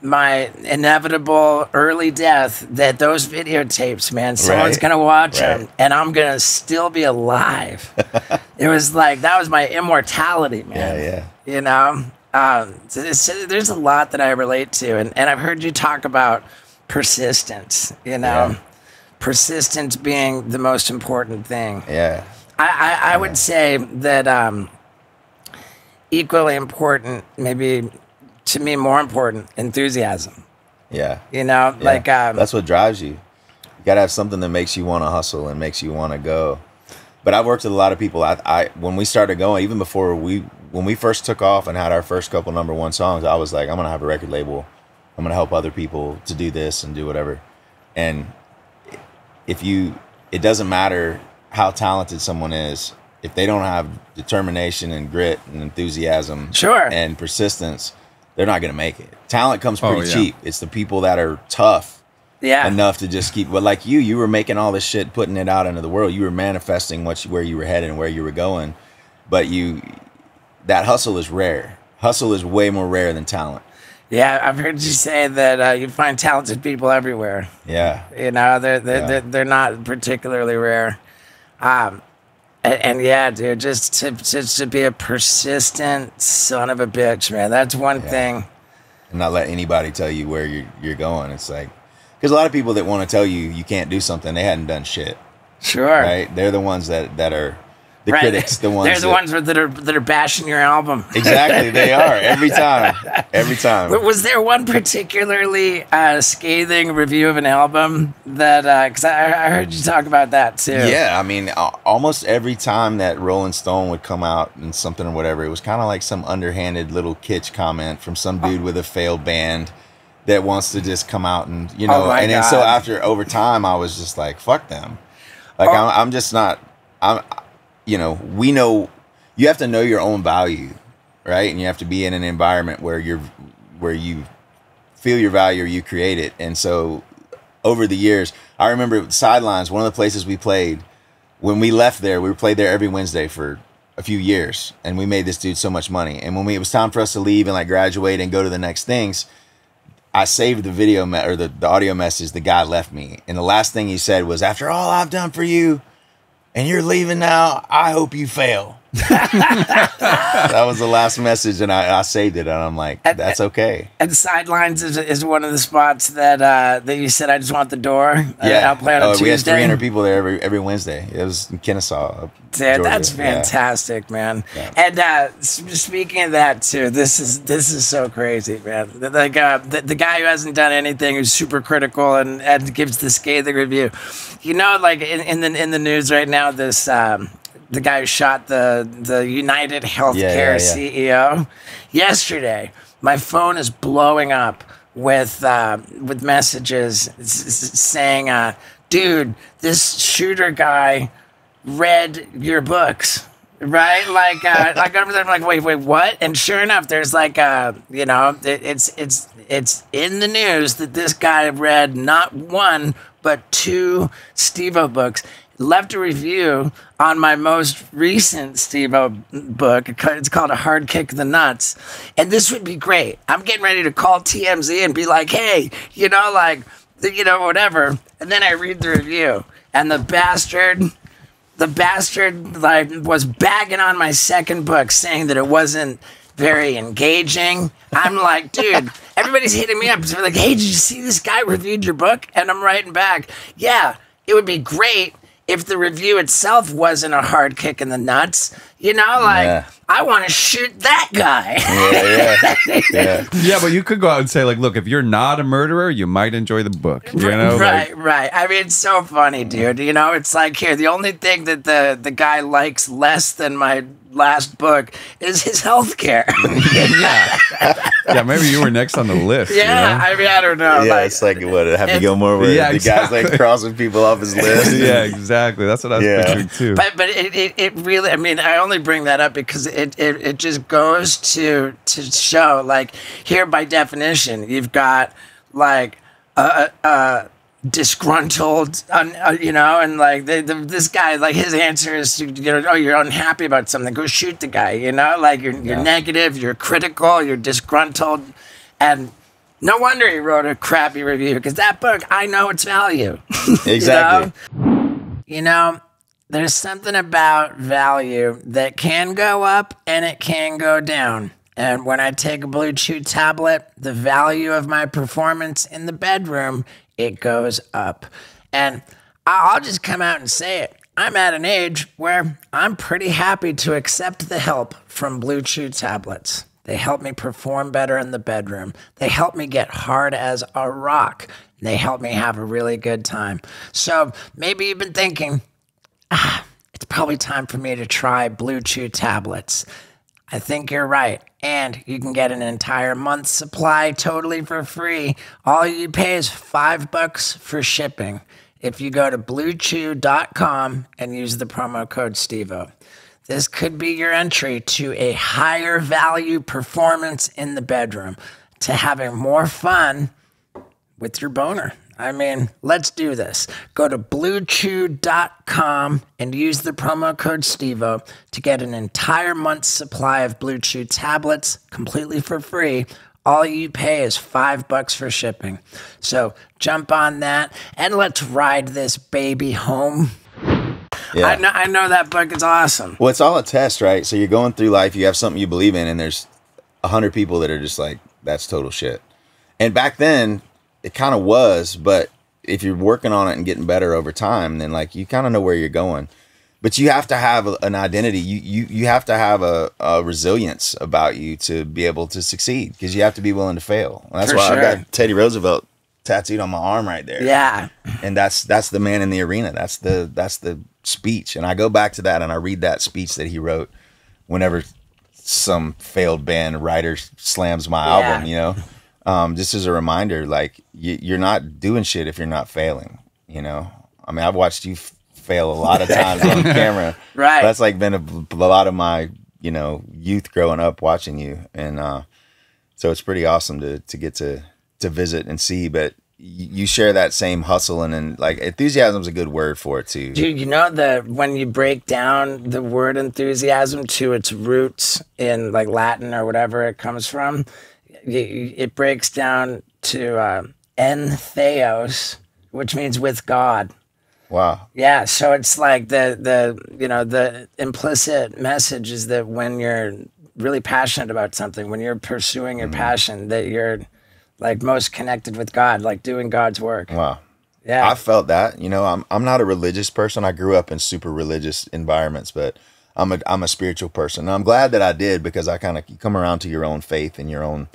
my inevitable early death, that those videotapes, man, someone's going to watch them and I'm going to still be alive. It was like, that was my immortality, man. Yeah, yeah. You know? There's a lot that I relate to. And I've heard you talk about persistence, you know? Yeah. Persistence being the most important thing. Yeah. I would say that equally important, maybe to me more important, enthusiasm. Yeah. You know, like that's what drives you. You gotta have something that makes you want to hustle and makes you want to go. But I've worked with a lot of people. I when we started going, even before when we first took off and had our first couple #1 songs, I was like, I'm gonna have a record label. I'm gonna help other people to do this and do whatever. And it doesn't matter how talented someone is, if they don't have determination and grit and enthusiasm and persistence, they're not going to make it. Talent comes pretty cheap. It's the people that are tough enough to just keep. But like you were making all this shit, putting it out into the world. You were manifesting where you were headed and where you were going. But that hustle is rare. Hustle is way more rare than talent. Yeah, I've heard you say that you find talented people everywhere. Yeah, you know, they're not particularly rare. And yeah, dude, just to be a persistent son of a bitch, man. That's one thing. And not let anybody tell you where you're going. It's like, because a lot of people that want to tell you can't do something, they hadn't done shit. Sure. Right? They're the ones that are the critics. They're the ones that are bashing your album. Exactly, they are every time. Every time. Was there one particularly scathing review of an album that? Because I heard you talk about that too. Yeah, I mean, almost every time that Rolling Stone would come out and something or whatever, it was kind of like some underhanded little kitsch comment from some dude with a failed band that wants to just come out and then so over time, I was just like, fuck them. Like I'm just not. We know you have to know your own value, right? And you have to be in an environment where you feel your value or you create it. And so over the years, I remember Sidelines, one of the places we played, when we left there, we played there every Wednesday for a few years and we made this dude so much money. And when it was time for us to leave and like graduate and go to the next things, I saved the video or the audio message the guy left me. And the last thing he said was, after all I've done for you, and you're leaving now, I hope you fail. That was the last message, and I saved it, and I'm like, that's okay. And Sidelines is one of the spots that you said, I just want the door. Yeah. I'll play on Tuesday. We had 300 people there every Wednesday. It was in Kennesaw, Georgia. That's fantastic, man. Yeah. And speaking of that, too, this is so crazy, man. The guy who hasn't done anything, who's super critical and gives the scathing review. You know, like in the news right now, this the guy who shot the United Healthcare CEO. Yesterday, my phone is blowing up with messages saying, "Dude, this shooter guy read your books." Right, like I'm like, wait, what? And sure enough, there's like, it's in the news that this guy read not one but 2 Steve-O books. Left a review on my most recent Steve-O book. It's called A Hard Kick in the Nuts. And this would be great. I'm getting ready to call TMZ and be like, hey, whatever. And then I read the review. And the bastard like was bagging on my second book, saying that it wasn't very engaging. I'm like, dude, everybody's hitting me up. They're like, hey, did you see this guy reviewed your book? And I'm writing back, yeah, it would be great if the review itself wasn't a hard kick in the nuts. I want to shoot that guy. Yeah, but you could go out and say, like, look, if you're not a murderer, you might enjoy the book. You know, right. I mean, it's so funny, dude. You know, it's like here, the only thing that the guy likes less than my last book is his health care. Yeah, maybe you were next on the list. Yeah, you know? I mean, I don't know. Yeah, it's like what Happy Gilmore, where the guy's like crossing people off his list. Yeah, exactly. That's what I was picturing too. But it really, I mean, I only bring that up because it just goes to show, like, here by definition, you've got like disgruntled, you know, and like this guy, like his answer is, you know, oh, you're unhappy about something, go shoot the guy, you know, like you're negative, you're critical, you're disgruntled, and no wonder he wrote a crappy review, because that book, I know its value. Exactly. You know, there's something about value that can go up and it can go down. And when I take a Blue Chew tablet, the value of my performance in the bedroom, it goes up. And I'll just come out and say it. I'm at an age where I'm pretty happy to accept the help from Blue Chew tablets. They help me perform better in the bedroom. They help me get hard as a rock. They help me have a really good time. So maybe you've been thinking, it's probably time for me to try Blue Chew tablets. I think you're right. And you can get an entire month's supply totally for free. All you pay is $5 for shipping if you go to bluechew.com and use the promo code Stevo. This could be your entry to a higher value performance in the bedroom, to having more fun with your boner. I mean, let's do this. Go to bluechew.com and use the promo code Stevo to get an entire month's supply of Blue Chew tablets completely for free. All you pay is $5 for shipping. So jump on that and let's ride this baby home. Yeah. I know that book is awesome. Well, it's all a test, right? So you're going through life, you have something you believe in, and there's 100 people that are just like, that's total shit. And back then, it kind of was, but if you're working on it and getting better over time, then like you kind of know where you're going. But you have to have an identity. You have to have a resilience about you to be able to succeed, because you have to be willing to fail. And that's why I've got Teddy Roosevelt tattooed on my arm right there. Yeah. And that's the man in the arena. That's the speech. And I go back to that and I read that speech that he wrote whenever some failed band writer slams my album, you know. Just as a reminder, like you're not doing shit if you're not failing, you know. I mean, I've watched you fail a lot of times on camera. Right. That's like been a lot of my, you know, youth growing up watching you, and so it's pretty awesome to get to visit and see. But you share that same hustle, and like enthusiasm's a good word for it too. Dude, you know that when you break down the word enthusiasm to its roots in like Latin or whatever it comes from, it breaks down to en theos, which means with God. Wow. Yeah, so it's like the implicit message is that when you're really passionate about something, when you're pursuing your passion, that you're like most connected with God, like doing God's work. Wow. Yeah. I felt that. You know, I'm not a religious person. I grew up in super religious environments, but I'm a spiritual person. And I'm glad that I did, because I kind of come around to your own faith and your own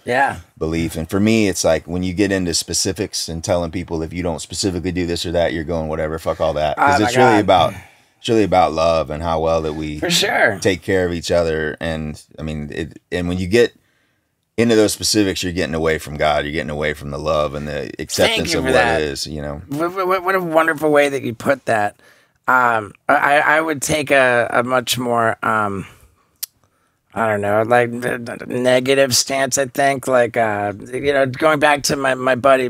belief. And for me, it's like when you get into specifics and telling people if you don't specifically do this or that, you're going whatever, fuck all that. Because it's really about love and how well that we take care of each other. And I mean, and when you get into those specifics, you're getting away from God. You're getting away from the love and the acceptance of what it is, you know. What a wonderful way that you put that. I would take a much more, I don't know, like negative stance, I think. Like, you know, going back to my buddy,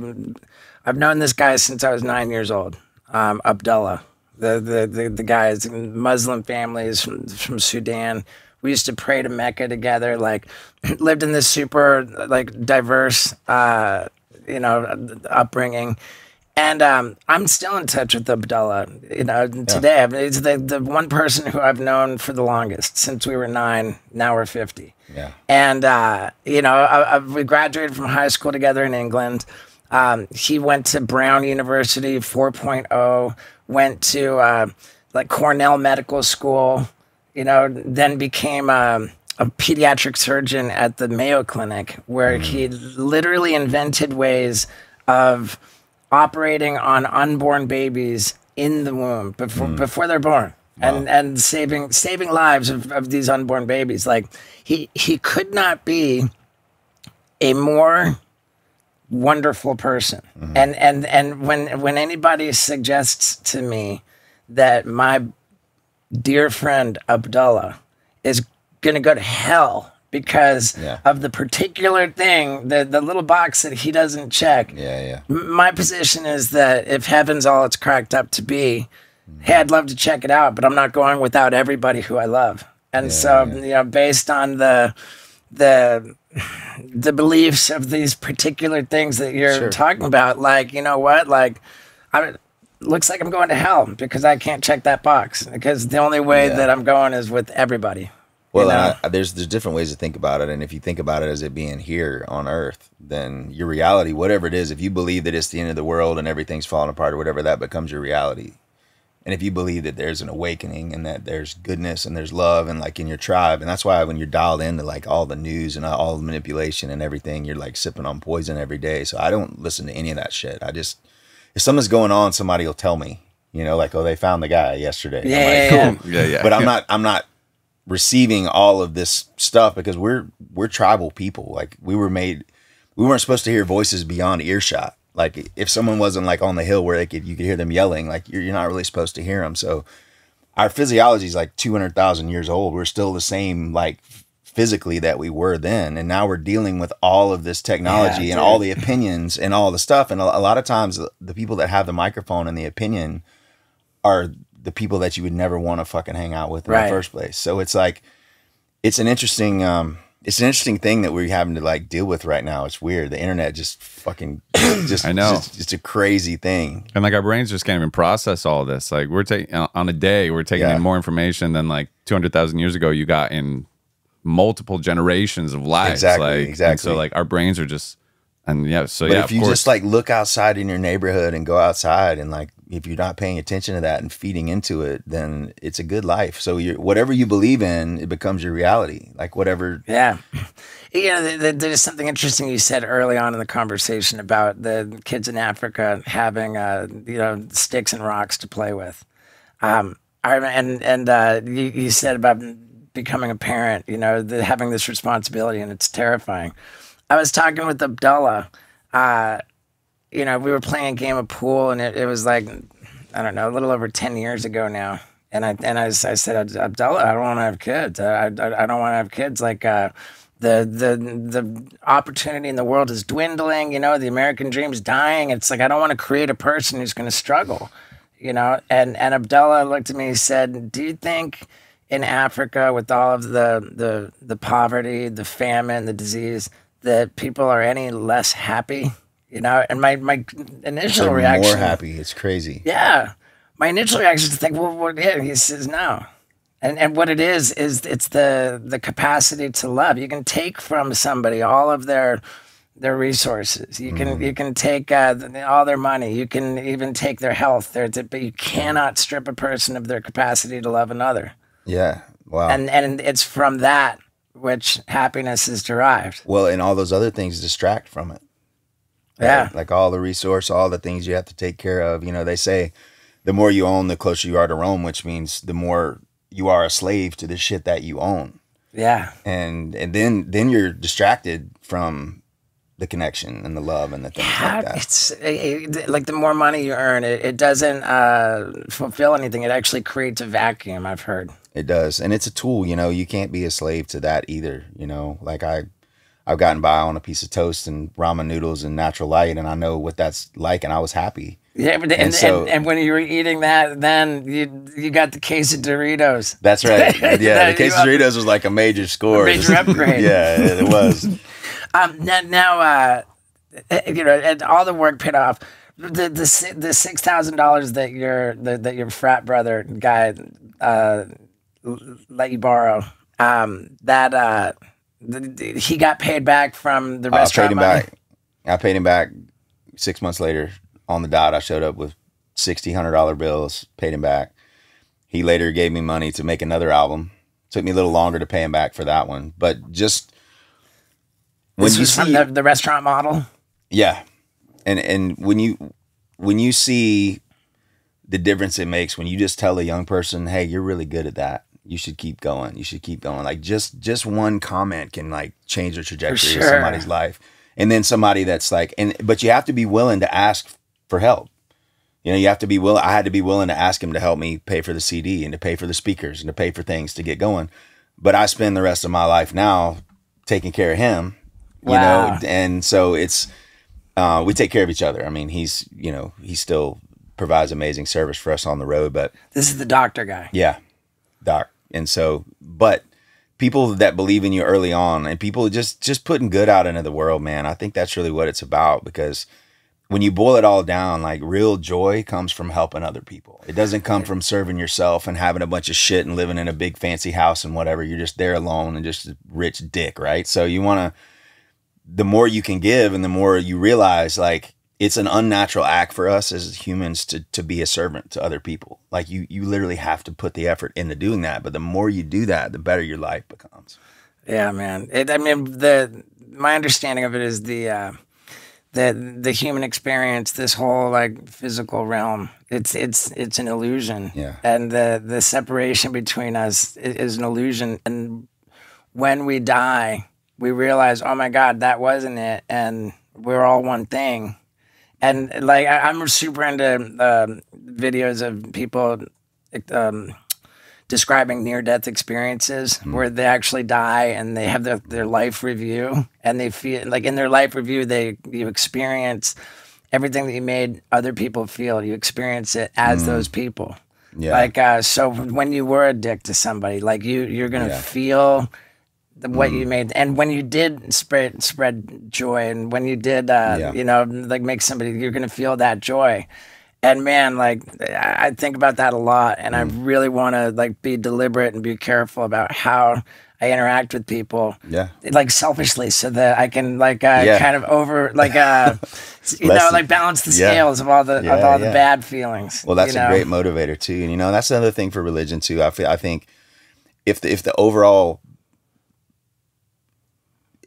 I've known this guy since I was 9 years old, Abdullah. The guy is Muslim families from Sudan. We used to pray to Mecca together, like lived in this super like diverse, you know, upbringing. And I'm still in touch with Abdullah, you know, today. I mean, he's the one person who I've known for the longest, since we were 9, now we're 50. Yeah. And, you know, we graduated from high school together in England. He went to Brown University 4.0, went to like Cornell Medical School, you know, then became a a pediatric surgeon at the Mayo Clinic, where he literally invented ways of operating on unborn babies in the womb before they're born. Wow. And saving lives of these unborn babies. Like he could not be a more wonderful person. And when anybody suggests to me that my dear friend Abdullah is going to go to hell because of the particular thing, the little box that he doesn't check. My position is that if heaven's all it's cracked up to be, hey, I'd love to check it out, but I'm not going without everybody who I love. And based on the beliefs of these particular things that you're talking about, like, you know what, like, looks like I'm going to hell because I can't check that box, because the only way that I'm going is with everybody. Well, there's different ways to think about it, and if you think about it as it being here on Earth, then your reality, whatever it is, if you believe that it's the end of the world and everything's falling apart or whatever, that becomes your reality. And if you believe that there's an awakening and that there's goodness and there's love and like in your tribe, and that's why when you're dialed into like all the news and all the manipulation and everything, you're like sipping on poison every day. So I don't listen to any of that shit. I just, if something's going on, somebody will tell me, you know, like, oh, they found the guy yesterday. But I'm not receiving all of this stuff because we're tribal people. Like we weren't supposed to hear voices beyond earshot. Like if someone wasn't like on the hill where you could hear them yelling, like you're not really supposed to hear them. So our physiology is like 200,000 years old. We're still the same, like physically that we were then. And now we're dealing with all of this technology and all the opinions and all the stuff. And a lot of times the people that have the microphone and the opinion are the people that you would never want to fucking hang out with in the first place. So it's like, it's an interesting thing that we're having to like deal with right now. It's weird. The internet just fucking, I know. It's a crazy thing. And like our brains just can't even process all this. Like we're taking on a day, we're taking in more information than like 200,000 years ago you got in multiple generations of lives. Exactly. And so like our brains are just, and but if you just like look outside in your neighborhood and go outside and like, if you're not paying attention to that and feeding into it, then it's a good life. So whatever you believe in, it becomes your reality. Like whatever. Yeah. You know, there's something interesting you said early on in the conversation about the kids in Africa having, sticks and rocks to play with. You said about becoming a parent, you know, having this responsibility, and it's terrifying. I was talking with Abdullah. We were playing a game of pool, and it was like, I don't know, a little over 10 years ago now. And I said, Abdullah, I don't want to have kids. I don't want to have kids. Like the opportunity in the world is dwindling. You know, the American dream's dying. It's like I don't want to create a person who's going to struggle. You know, and Abdullah looked at me and said, "Do you think in Africa, with all of the poverty, the famine, the disease, that people are any less happy?" You know, and my initial reaction, more happy. It's crazy. Yeah, my initial reaction is to think, well, yeah. He says no, and what it is it's the capacity to love. You can take from somebody all of their resources. You can take all their money. You can even take their health. But you cannot strip a person of their capacity to love another. Yeah. Wow. And it's from that which happiness is derived. Well, and all those other things distract from it. Yeah. Like all the resource, all the things you have to take care of. You know, they say the more you own, the closer you are to Rome, which means the more you are a slave to the shit that you own. Yeah. And then you're distracted from the connection and the love and the things like that. It's like the more money you earn, it doesn't fulfill anything. It actually creates a vacuum, I've heard. It does. And it's a tool, you know, you can't be a slave to that either. You know, like I've gotten by on a piece of toast and ramen noodles and natural light, and I know what that's like, and I was happy. Yeah, but and when you were eating that, then you got the case of Doritos. That's right. Yeah, the case of Doritos was like a major score. A major upgrade. Yeah, it was. Now, and all the work paid off. The $6,000 that your frat brother guy let you borrow, he got paid back from the restaurant money. I paid him back 6 months later on the dot. I showed up with $100 bills, paid him back. He later gave me money to make another album Took me a little longer to pay him back for that one, but just when This you was see from the restaurant model. yeah, and when you see the difference it makes when you just tell a young person, hey, you're really good at that. You should keep going. You should keep going. Like just one comment can like change the trajectory of somebody's life. And then somebody that's like, but you have to be willing to ask for help. You know, you have to be willing. I had to be willing to ask him to help me pay for the CD and to pay for the speakers and to pay for things to get going. But I spend the rest of my life now taking care of him, you know, and so it's, we take care of each other. I mean, he's, you know, he still provides amazing service for us on the road, but this is the doctor guy. Yeah, doc. And so, but people that believe in you early on and people just putting good out into the world, man, I think that's really what it's about, because when you boil it all down, like real joy comes from helping other people. It doesn't come from serving yourself and having a bunch of shit and living in a big fancy house and whatever. You're just there alone and just a rich dick, right? So you want to, the more you can give and the more you realize like it's an unnatural act for us as humans to be a servant to other people. Like you literally have to put the effort into doing that. But the more you do that, the better your life becomes. Yeah, man. My understanding of it is the human experience, this whole like physical realm, it's an illusion. Yeah. And the separation between us is an illusion. And when we die, we realize, oh my God, that wasn't it. And we're all one thing. And like, I'm super into videos of people describing near-death experiences where they actually die and they have their life review, and they feel like in their life review, you experience everything that you made other people feel. You experience it as those people. Yeah. Like, so when you were a dick to somebody, like you're going to feel what you made, and when you did spread joy, and when you did you know, like make somebody, you're gonna feel that joy. And man, like I think about that a lot, and I really want to like be deliberate and be careful about how I interact with people, like selfishly, so that I can like kind of over like you know, like balance the scales of all the bad feelings. Well, that's a great motivator too, and you know that's another thing for religion too. I think if the overall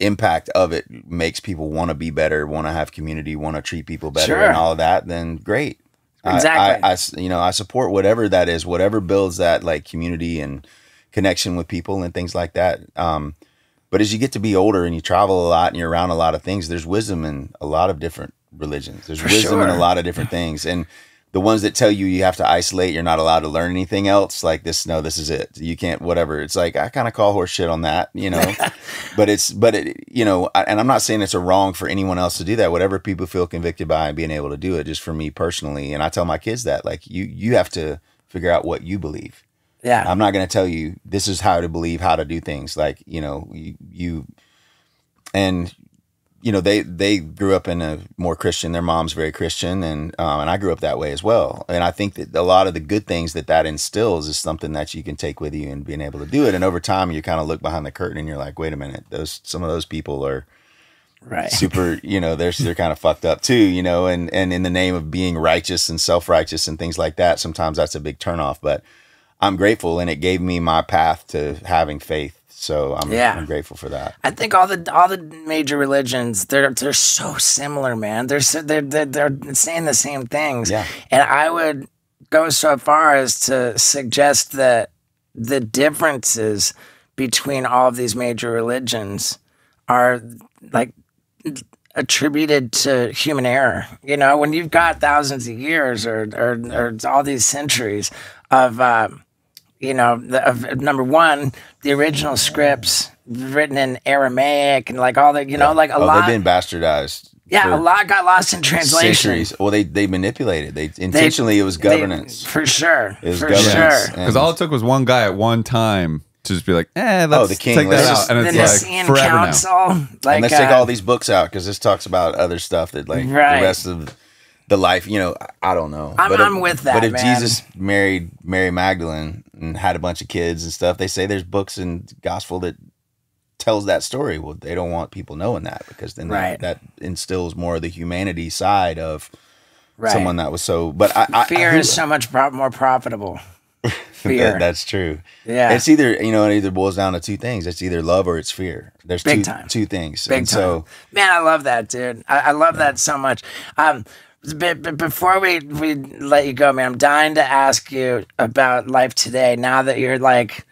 impact of it makes people want to be better, want to have community, want to treat people better, and all of that, then great. Exactly. I support whatever that is, whatever builds that like community and connection with people and things like that. But as you get to be older and you travel a lot and you're around a lot of things, there's wisdom in a lot of different religions. There's wisdom in a lot of different things. And the ones that tell you have to isolate, you're not allowed to learn anything else, like this, no, this is it. You can't, whatever. It's like, I kind of call horse shit on that, you know, but you know, and I'm not saying it's a wrong for anyone else to do that. Whatever people feel convicted by and being able to do it, just for me personally. And I tell my kids that, like, you have to figure out what you believe. Yeah. I'm not going to tell you this is how to believe, how to do things. Like, you know, and you know, they grew up in a more Christian, their mom's very Christian, and I grew up that way as well. And I think that a lot of the good things that instills is something that you can take with you and being able to do it. And over time, you kind of look behind the curtain and you're like, wait a minute, some of those people are super, you know, they're kind of fucked up too, you know, and in the name of being righteous and self-righteous and things like that, sometimes that's a big turnoff. But I'm grateful, and it gave me my path to having faith. So I'm grateful for that. I think all the major religions, they're so similar, man. They're saying the same things. Yeah. And I would go so far as to suggest that the differences between all of these major religions are like attributed to human error. You know, when you've got thousands of years or all these centuries of you know, number one, the original scripts written in Aramaic and like all that, you know, like a lot. They've been bastardized. Yeah, a lot got lost in translation. Centuries. Well, they manipulated. They intentionally, it was governance. For sure. It was governance. Because all it took was one guy at one time to just be like, let's the king, take that out. And it's like forever Council, now. Like, and let's take all these books out, because this talks about other stuff that like the rest of the life, you know, I don't know. I'm with that, But if man. Jesus married Mary Magdalene and had a bunch of kids and stuff, they say there's books in gospel that tells that story. Well, they don't want people knowing that, because then that instills more of the humanity side of someone that was so. But fear is so much more profitable. Fear. That's true. Yeah. It's either, it either boils down to two things. It's either love or it's fear. There's Big time. two things. Big and time. So, man, I love that, dude. I love that so much. But before we let you go, man, I'm dying to ask you about life today. Now that you're like,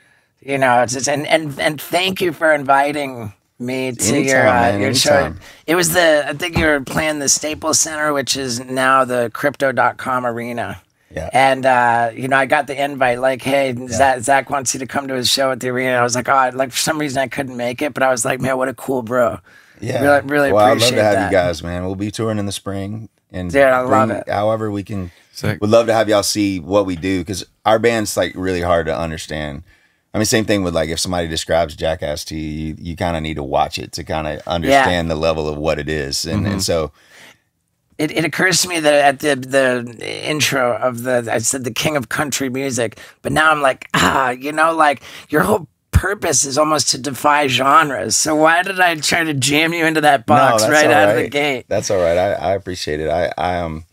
and thank you for inviting me to your show. It was I think you were playing the Staples Center, which is now the Crypto.com Arena. Yeah. And, I got the invite like, hey, Zac wants you to come to his show at the arena. I was like, for some reason I couldn't make it, but I was like, man, what a cool bro. Yeah. Really well, appreciate I'd love to have that. you guys, man. We'll be touring in the spring. And dude, I love it. However we can. Sick. We'd love to have y'all see what we do, because our band's like really hard to understand. I mean, same thing with like if somebody describes Jackass to you, you kind of need to watch it to kind of understand the level of what it is. And so... It occurs to me that at the intro of I said the king of country music, but now I'm like, like your whole purpose is almost to defy genres. So why did I try to jam you into that box out of the gate? That's all right. I appreciate it.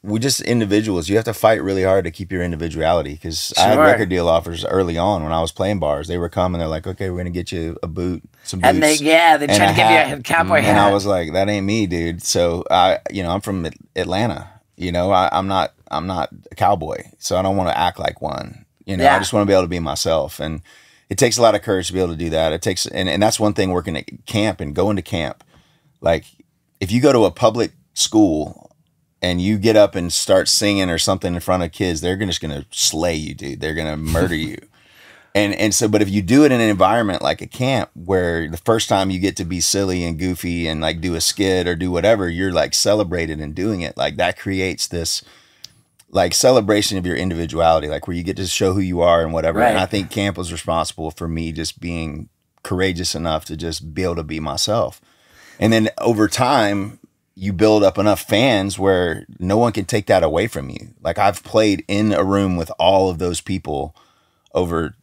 We just individuals. You have to fight really hard to keep your individuality, because I had record deal offers early on when I was playing bars. They were coming. They're like, okay, we're going to get you a boot, some boots. And they tried to give you a cowboy hat. And I was like, that ain't me, dude. So I'm from Atlanta. I'm not a cowboy, so I don't want to act like one. I just want to be able to be myself. And it takes a lot of courage to be able to do that. It takes, and that's one thing working at camp and going to camp. Like if you go to a public school and you get up and start singing or something in front of kids, they're just going to slay you, dude. They're going to murder you. And so, but if you do it in an environment like a camp, where the first time you get to be silly and goofy and like do a skit or do whatever, you're like celebrated in doing it. Like that creates this like celebration of your individuality, like where you get to show who you are and whatever. Right. And I think camp was responsible for me just being courageous enough to just be able to be myself. And then over time, you build up enough fans where no one can take that away from you. Like I've played in a room with all of those people over,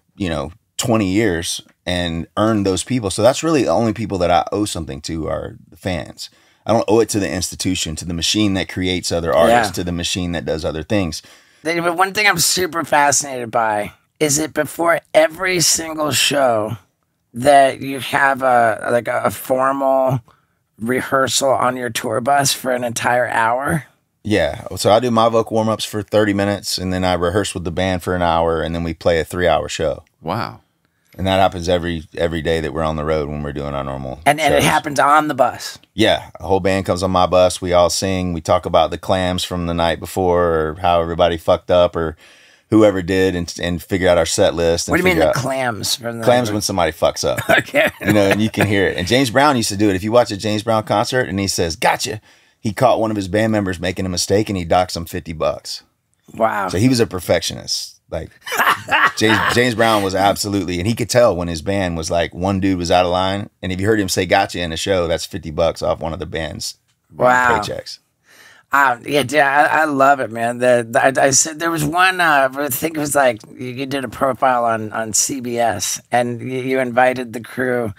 20 years and earned those people. So that's really the only people that I owe something to are the fans. I don't owe it to the institution, to the machine that creates other artists, to the machine that does other things. But one thing I'm super fascinated by is it before every single show that you have a formal rehearsal on your tour bus for an entire hour? Yeah. So I do my vocal warm-ups for 30 minutes, and then I rehearse with the band for an hour, and then we play a 3-hour show. Wow. And that happens every day that we're on the road when we're doing our normal And it happens on the bus. Yeah. A whole band comes on my bus. We all sing. We talk about the clams from the night before, or how everybody fucked up, or whoever did, and figure out our set list. And what do you mean the clams? From the clams when somebody fucks up. Okay. And you can hear it. And James Brown used to do it. If you watch a James Brown concert and he says, gotcha, he caught one of his band members making a mistake and he docked him $50. Wow. So he was a perfectionist. Like James Brown was absolutely, and he could tell when his band was like, one dude was out of line. And if you heard him say gotcha in a show, that's $50 off one of the band's paychecks. Yeah, dude, I love it, man. I said there was one. I think it was like you did a profile on CBS, and you invited the crew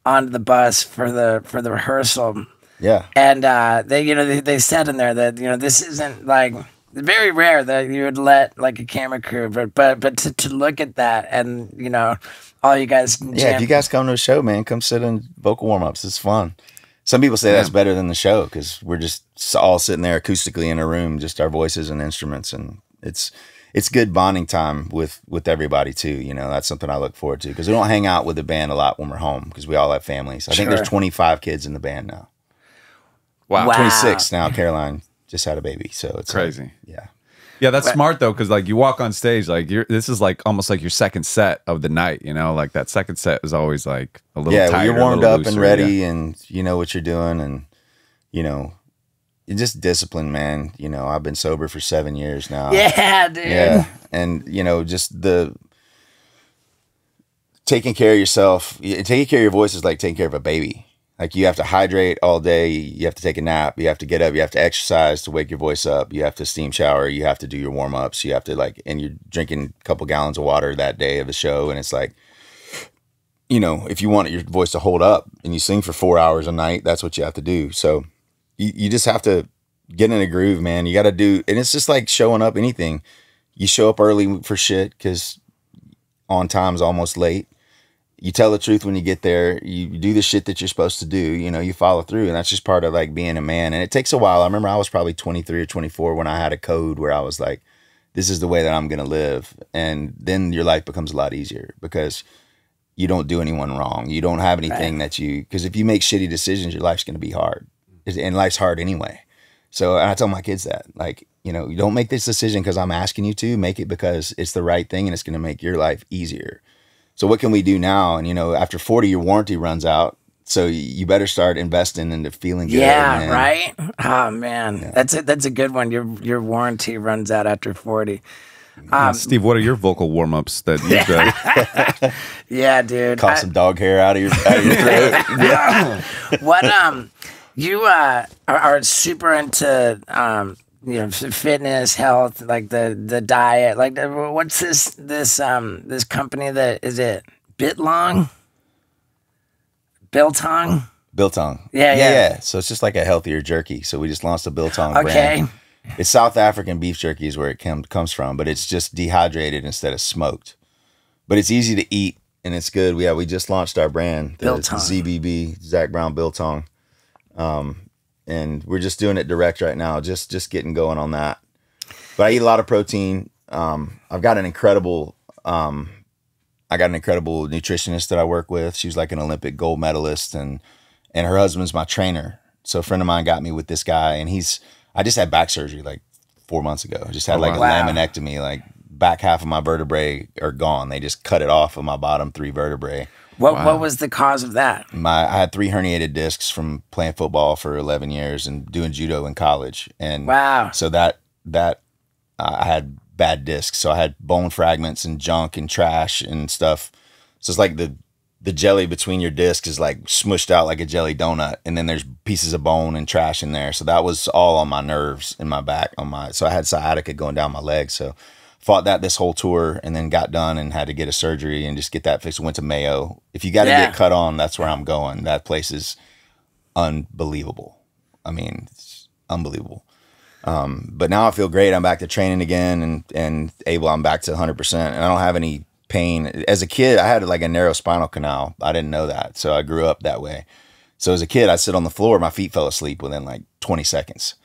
onto the bus for the rehearsal. Yeah, and they said in there that this isn't like very rare that you would let like a camera crew, but to look at that and all you guys. Yeah, if you guys come to a show, man, come sit in vocal warm ups. It's fun. Some people say that's better than the show because we're just all sitting there acoustically in a room, just our voices and instruments, and it's good bonding time with everybody too. That's something I look forward to, because we don't hang out with the band a lot when we're home because we all have families. I think there's 25 kids in the band now. Wow. 26 now. Caroline just had a baby, so it's crazy. Yeah, that's smart though, because like you walk on stage, like this is like almost like your second set of the night. Like that second set is always like a little tighter, you're warmed up looser, and ready, and you know what you're doing, and you're just disciplined, man. I've been sober for 7 years now. Yeah, dude. Yeah, and just the taking care of yourself, taking care of your voice is like taking care of a baby. Like you have to hydrate all day, you have to take a nap, you have to get up, you have to exercise to wake your voice up, you have to steam shower, you have to do your warm-ups, you have to and you're drinking a couple gallons of water that day of the show, and it's like, if you want your voice to hold up and you sing for 4 hours a night, that's what you have to do. So you just have to get in a groove, man. You got to do, and it's just like showing up anything. You show up early for shit because on time is almost late. You tell the truth when you get there. You do the shit that you're supposed to do. You know, you follow through, and that's just part of like being a man. And it takes a while. I remember I was probably 23 or 24 when I had a code where I was like, this is the way that I'm going to live. And then your life becomes a lot easier because you don't do anyone wrong. You don't have anything that because if you make shitty decisions, your life's going to be hard. And life's hard anyway. So and I tell my kids that, like, you know, you don't make this decision because I'm asking you to. Make it because it's the right thing and it's going to make your life easier. So what can we do now? And, you know, after 40, your warranty runs out. So you better start investing into feeling good. Yeah, man. right? Oh, man. Yeah. That's a good one. Your warranty runs out after 40. Steve, what are your vocal warm-ups that you've done? Yeah, dude. Call some dog hair out of your throat. What, you are super into... you know, fitness, health, like the diet, like what's this company that is it Biltong? Biltong. Yeah. So it's just like a healthier jerky. So we just launched a Biltong brand. It's South African beef jerky is where it comes from, but it's just dehydrated instead of smoked. But it's easy to eat and it's good. We just launched our brand, the ZBB, Zac Brown Biltong. And we're just doing it direct right now, just getting going on that. But I eat a lot of protein. I've got an incredible nutritionist that I work with. She's like an Olympic gold medalist, and her husband's my trainer. So a friend of mine got me with this guy, and I just had back surgery like 4 months ago. I just had a laminectomy, like back half of my vertebrae are gone. They just cut it off of my bottom 3 vertebrae. What was the cause of that? I had 3 herniated discs from playing football for 11 years and doing judo in college. And so that I had bad discs. So I had bone fragments and junk and trash and stuff. So it's like the jelly between your discs is like smushed out like a jelly donut. And then there's pieces of bone and trash in there. So that was all on my nerves in my back. So I had sciatica going down my leg. So fought that this whole tour and then got done and had to get a surgery and just get that fixed. Went to Mayo. If you got to get cut on, that's where I'm going. That place is unbelievable. I mean, it's unbelievable. But now I feel great. I'm back to training again and I'm back to 100%. And I don't have any pain. As a kid, I had like a narrow spinal canal. I didn't know that. So I grew up that way. So as a kid, I'd sit on the floor. My feet fell asleep within like 20 seconds.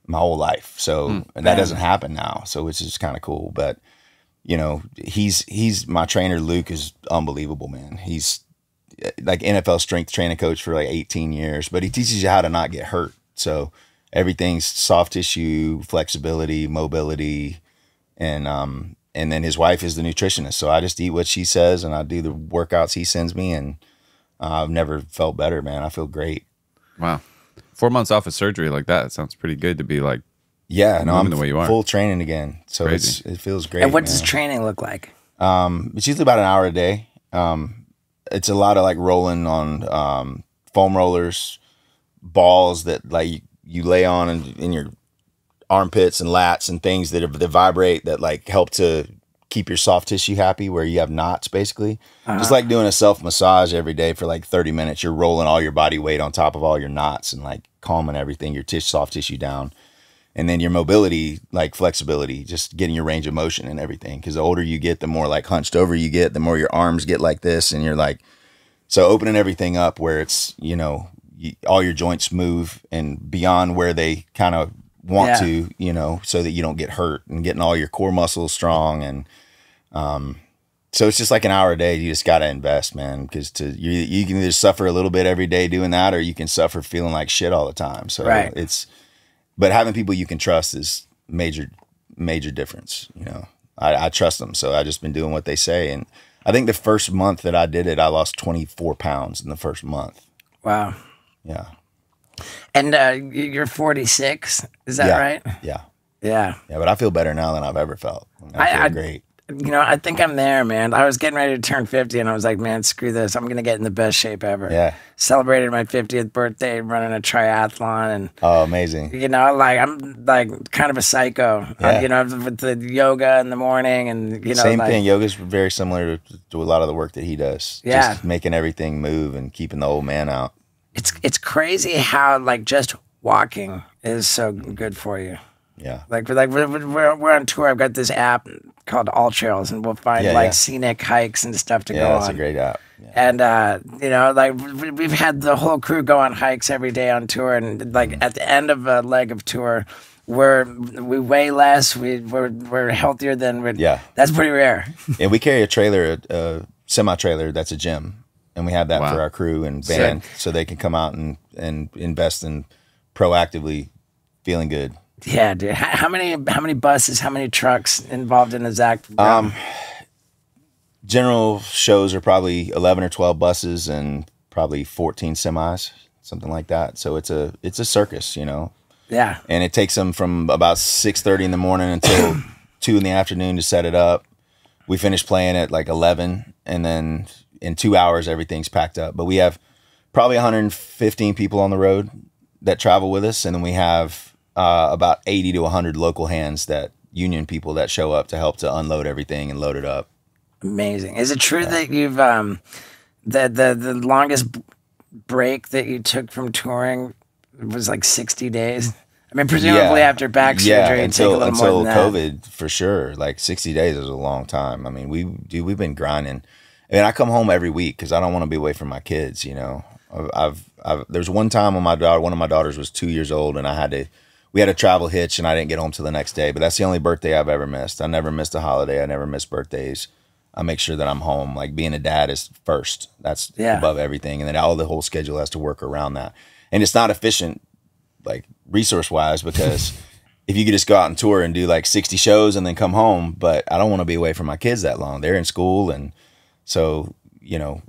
My whole life. So and that doesn't happen now. So which is kind of cool. But you know, he's my trainer. Luke is unbelievable, man. He's like NFL strength training coach for like 18 years, but he teaches you how to not get hurt. So everything's soft tissue, flexibility, mobility, and then his wife is the nutritionist. So I just eat what she says and I do the workouts he sends me, and I've never felt better, man. I feel great. Wow. 4 months off of surgery like that, it sounds pretty good to be like, I'm the way you are. Full training again. So it feels great. And what does training look like? It's usually about an hour a day. It's a lot of like rolling on foam rollers, balls that like you lay on in your armpits and lats and things that vibrate that like help to keep your soft tissue happy where you have knots basically. Just like doing a self massage every day for like 30 minutes, you're rolling all your body weight on top of all your knots and like calming everything, your soft tissue down. And then your mobility, like flexibility, just getting your range of motion and everything. Because the older you get, the more like hunched over you get, the more your arms get like this. And you're like, so opening everything up where it's, you know, all your joints move and beyond where they kind of want to, you know, so that you don't get hurt, and getting all your core muscles strong. And so it's just like an hour a day. You just got to invest, man, because you can either suffer a little bit every day doing that, or you can suffer feeling like shit all the time. So but having people you can trust is major difference. You know, I trust them. So I just been doing what they say. And I think the first month that I did it, I lost 24 pounds in the first month. Wow. Yeah. And you're 46, is that right? Yeah. Yeah. Yeah, but I feel better now than I've ever felt. I feel great. You know, I think I'm there, man. I was getting ready to turn 50, and I was like, man, screw this. I'm going to get in the best shape ever. Yeah. Celebrated my 50th birthday running a triathlon. And oh, amazing. You know, like, I'm like kind of a psycho. Yeah. You know, with the yoga in the morning and, you know. Same thing. Yoga's very similar to a lot of the work that he does. Yeah. Just making everything move and keeping the old man out. It's crazy how, like, just walking is so good for you. Yeah. We're on tour. I've got this app called All Trails, and we'll find scenic hikes and stuff to go on. Yeah, it's a great app. Yeah. And like we've had the whole crew go on hikes every day on tour, and like at the end of a leg of tour, we weigh less, we're healthier than that's pretty rare. And we carry a trailer, a semi trailer that's a gym, and we have that for our crew and band, so they can come out and invest in proactively feeling good. Yeah, dude. How many buses, how many trucks involved in the Zac Brown? General shows are probably 11 or 12 buses and probably 14 semis, something like that. So it's a circus, you know. Yeah. And it takes them from about 6:30 in the morning until 2 in the afternoon to set it up. We finish playing at like 11, and then in 2 hours everything's packed up. But we have probably 115 people on the road that travel with us, and then we have about 80 to 100 local hands, that union people that show up to help to unload everything and load it up. Amazing. Is it true that you've the longest break that you took from touring was like 60 days? I mean, presumably after back surgery, it'd take a little more than that. COVID, for sure. Like 60 days is a long time. I mean, we've been grinding. I mean, I come home every week because I don't want to be away from my kids. You know, there's one time when one of my daughters was 2 years old, and we had a travel hitch, and I didn't get home till the next day. But that's the only birthday I've ever missed. I never missed a holiday. I never missed birthdays. I make sure that I'm home. Like, being a dad is first. That's above everything. And then the whole schedule has to work around that. And it's not efficient, like resource wise, because if you could just go out and tour and do like 60 shows and then come home, but I don't want to be away from my kids that long. They're in school. And so, you know,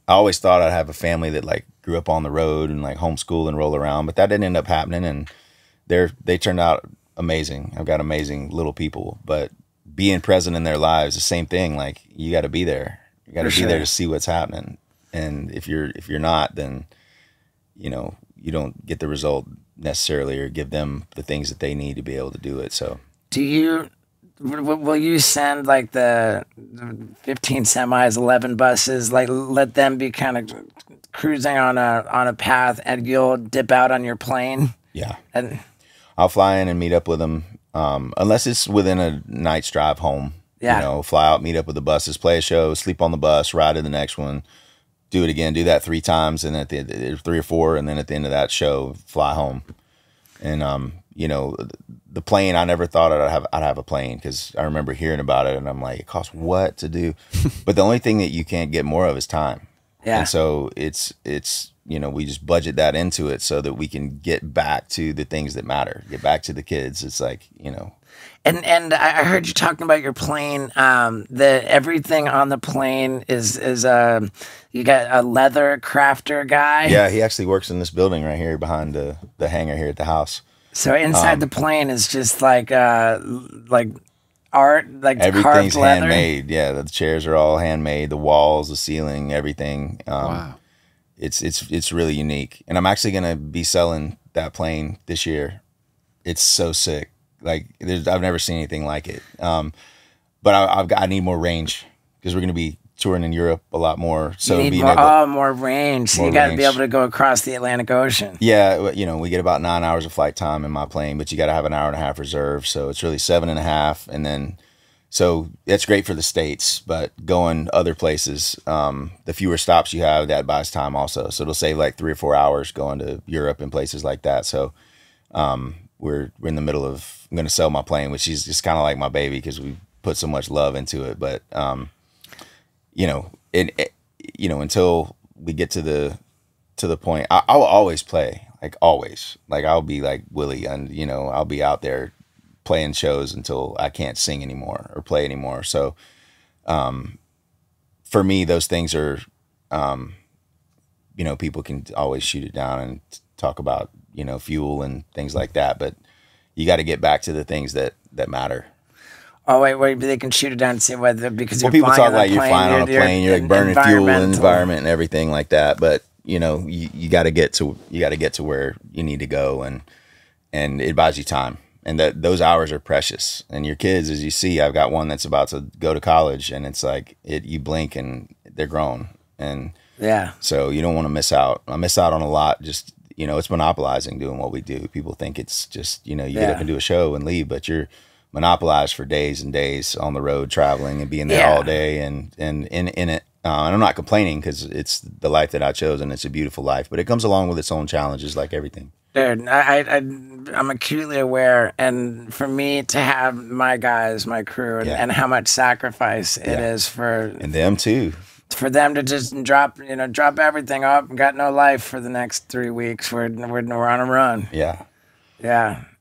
I always thought I'd have a family that like grew up on the road and like homeschool and roll around, but that didn't end up happening. And they turned out amazing. I've got amazing little people, but being present in their lives, the same thing. Like, you got to be there. You got to be there to see what's happening. And if you're not, then, you know, you don't get the result necessarily, or give them the things that they need to be able to do it. So will you send like the 15 semis, 11 buses, like let them be kind of cruising on a path, and you'll dip out on your plane? Yeah. And I'll fly in and meet up with them. Unless it's within a night's drive home, you know, fly out, meet up with the buses, play a show, sleep on the bus, ride to the next one, do it again, do that 3 times, and at the 3 or 4, and then at the end of that show, fly home. And you know, the plane, I never thought I'd have a plane, because I remember hearing about it, and I'm like, it costs what to do? But the only thing that you can't get more of is time. Yeah. And so it's you know, we just budget that into it so that we can get back to the things that matter, get back to the kids. It's like, you know. And I heard you talking about your plane. Everything on the plane is you got a leather crafter guy. Yeah, he actually works in this building right here behind the hangar here at the house. So inside the plane is just like art, like everything's carved leather. Handmade. Yeah, the chairs are all handmade. The walls, the ceiling, everything. Wow. It's really unique, and I'm actually gonna be selling that plane this year. It's so sick. Like, I've never seen anything like it. But I need more range, because we're gonna be touring in Europe a lot more. So you need more range. So you got to be able to go across the Atlantic Ocean. Yeah, you know, we get about 9 hours of flight time in my plane, but you got to have an hour and a half reserved. So it's really 7.5, and then. So that's great for the States, but going other places, the fewer stops you have, that buys time also. So it'll save like 3 or 4 hours going to Europe and places like that. So we're in the middle of, I'm going to sell my plane, which is just kind of like my baby, because we put so much love into it. But you know, you know, until we get to the point, I will always play, like always. Like, I'll be like Willie, and you know, I'll be out there playing shows until I can't sing anymore or play anymore. So for me, those things are, you know, people can always shoot it down and talk about, you know, fuel and things like that, but you got to get back to the things that matter. Oh, wait, they can shoot it down and say whether, because well, you're people flying talk like you're flying on a plane, you're like burning fuel and environment and everything like that. But you know, you got to get to where you need to go, and it buys you time. And those hours are precious. And your kids, as you see, I've got one that's about to go to college, and it's like you blink and they're grown. And yeah, so you don't want to miss out. I miss out on a lot, just you know, it's monopolizing doing what we do. People think it's just, you know, you get up and do a show and leave, but you're monopolized for days and days on the road traveling and being there all day and in it. And I'm not complaining because it's the life that I chose and it's a beautiful life, but it comes along with its own challenges like everything. Dude, I'm acutely aware, and for me to have my guys, my crew, and how much sacrifice it is for and them too, for them to just drop everything up and got no life for the next 3 weeks. We're on a run. Yeah,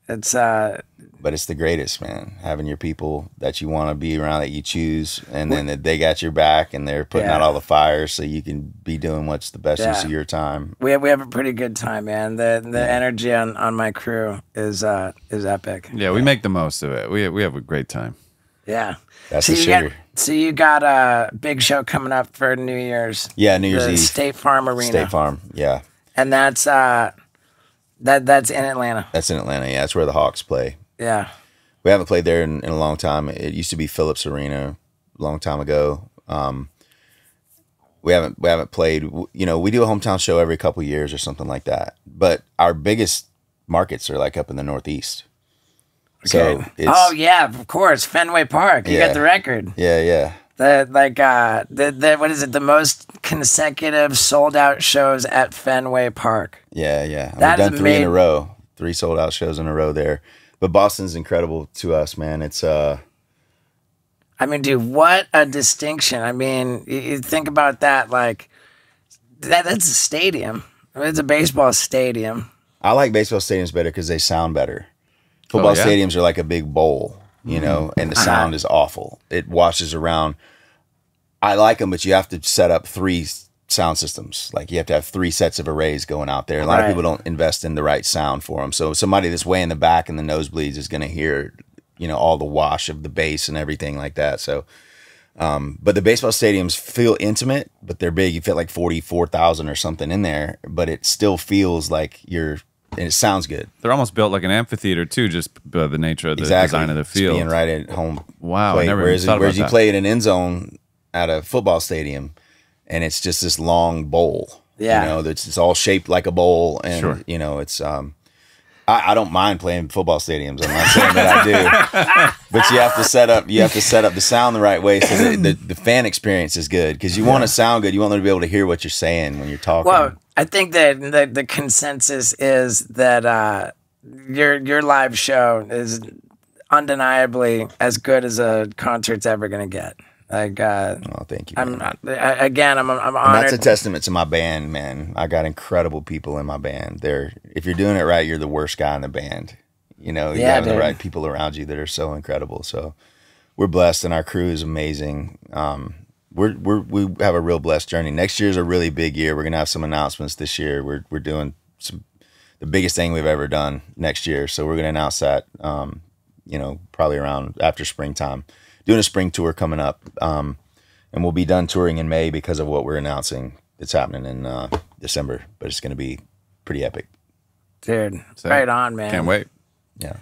it's but it's the greatest, man. Having your people that you want to be around, that you choose, and then that they got your back and they're putting out all the fires so you can be doing what's the best use of your time. We have a pretty good time, man. The energy on my crew is epic. Yeah, we make the most of it. We have a great time. Yeah. That's the sugar. So you got a big show coming up for New Year's. Yeah, New Year's Eve. State Farm Arena. State Farm, yeah. And that's that's in Atlanta. That's in Atlanta, yeah. That's where the Hawks play. Yeah. We haven't played there in a long time. It used to be Phillips Arena a long time ago. We haven't played. You know, we do a hometown show every couple of years or something like that. But our biggest markets are like up in the Northeast. Okay. So it's, yeah, of course, Fenway Park. You got the record. Yeah. What is it? The most consecutive sold out shows at Fenway Park. Yeah. We've done 3 in a row. 3 sold out shows in a row there. But Boston's incredible to us, man. It's I mean, dude, what a distinction. I mean, you think about that, like that's a stadium. I mean, it's a baseball stadium. I like baseball stadiums better because they sound better. Football stadiums are like a big bowl, you know, and the sound is awful. It washes around. I like them, but you have to set up 3 sound systems. Like you have to have 3 sets of arrays going out there. A lot of people don't invest in the right sound for them. So somebody that's way in the back in the nosebleeds is going to hear, you know, all the wash of the bass and everything like that. So, but the baseball stadiums feel intimate, but they're big. You fit like 44,000 or something in there, but it still feels like and it sounds good. They're almost built like an amphitheater too, just the nature of the design of the field. Being right at home. Wow. Plate. I never whereas thought about you that. play in an end zone at a football stadium, and it's just this long bowl. Yeah. You know, it's all shaped like a bowl. And, you know, it's, I don't mind playing football stadiums. I'm not saying that I do, but you have to set up the sound the right way so that the fan experience is good. Because you want to sound good. You want them to be able to hear what you're saying when you're talking. Well, I think that the consensus is that your live show is undeniably as good as a concert's ever going to get. Like, oh, thank you. I'm man. I'm And honored. that's a testament to my band, man. I got incredible people in my band. If you're doing it right, you're the worst guy in the band. You know, you have the right people around you that are so incredible. So we're blessed, and our crew is amazing. We have a real blessed journey. Next year's a really big year. We're gonna have some announcements this year. We're doing the biggest thing we've ever done next year. So we're gonna announce that. You know, probably around after springtime. Doing a spring tour coming up, and we'll be done touring in May because of what we're announcing that's happening in December. But it's going to be pretty epic, dude. Right on, man. Can't wait. Yeah.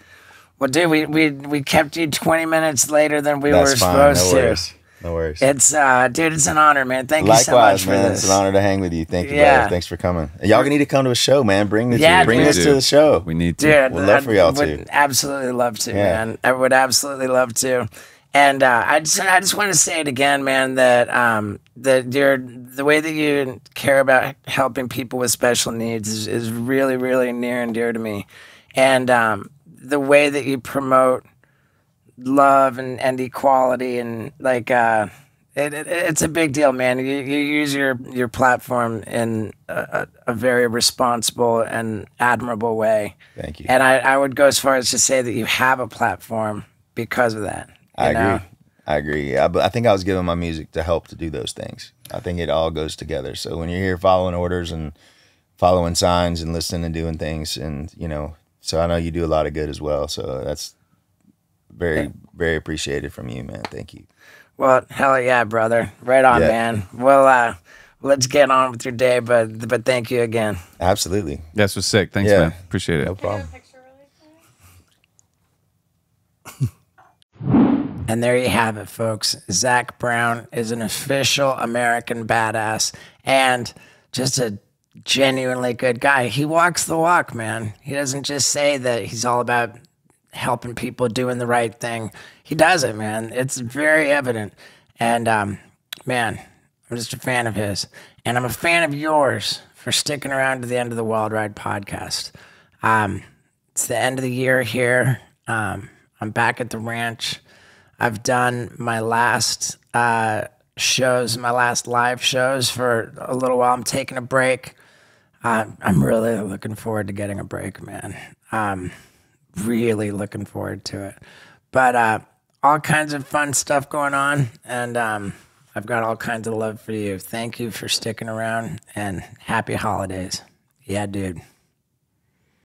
Well, dude, we kept you 20 minutes later than we were supposed to. No worries. It's dude, it's an honor, man. Thank you so Likewise, much for man. this. It's an honor to hang with you. Thank you, brother. Thanks for coming. Y'all need to come to a show, man. Bring this to the show. We need to. Dude, We'd love for y'all would to. absolutely love to, man. I would absolutely love to. And I just want to say it again, man, that the way that you care about helping people with special needs is really, really near and dear to me. And the way that you promote love and equality and like it's a big deal, man. You use your platform in a very responsible and admirable way. Thank you. And I would go as far as to say that you have a platform because of that. I agree. I think I was given my music to help to do those things. I think it all goes together. So when you're here following orders and following signs and listening and doing things, and you know, so I know you do a lot of good as well. So that's very, very appreciated from you, man. Thank you. Well, hell yeah, brother. Right on, man. Well, let's get on with your day, but thank you again. Absolutely. This was sick. Thanks, man. Appreciate it. No problem. And there you have it, folks. Zac Brown is an official American badass and just a genuinely good guy. He walks the walk, man. He doesn't just say that he's all about helping people, doing the right thing. He does it, man. It's very evident. And man, I'm just a fan of his. And I'm a fan of yours for sticking around to the end of the Wild Ride podcast. It's the end of the year here. I'm back at the ranch. I've done my last shows, my last live shows for a little while. I'm taking a break. I'm really looking forward to getting a break, man. Really looking forward to it. But all kinds of fun stuff going on, and I've got all kinds of love for you. Thank you for sticking around, and happy holidays. Yeah, dude.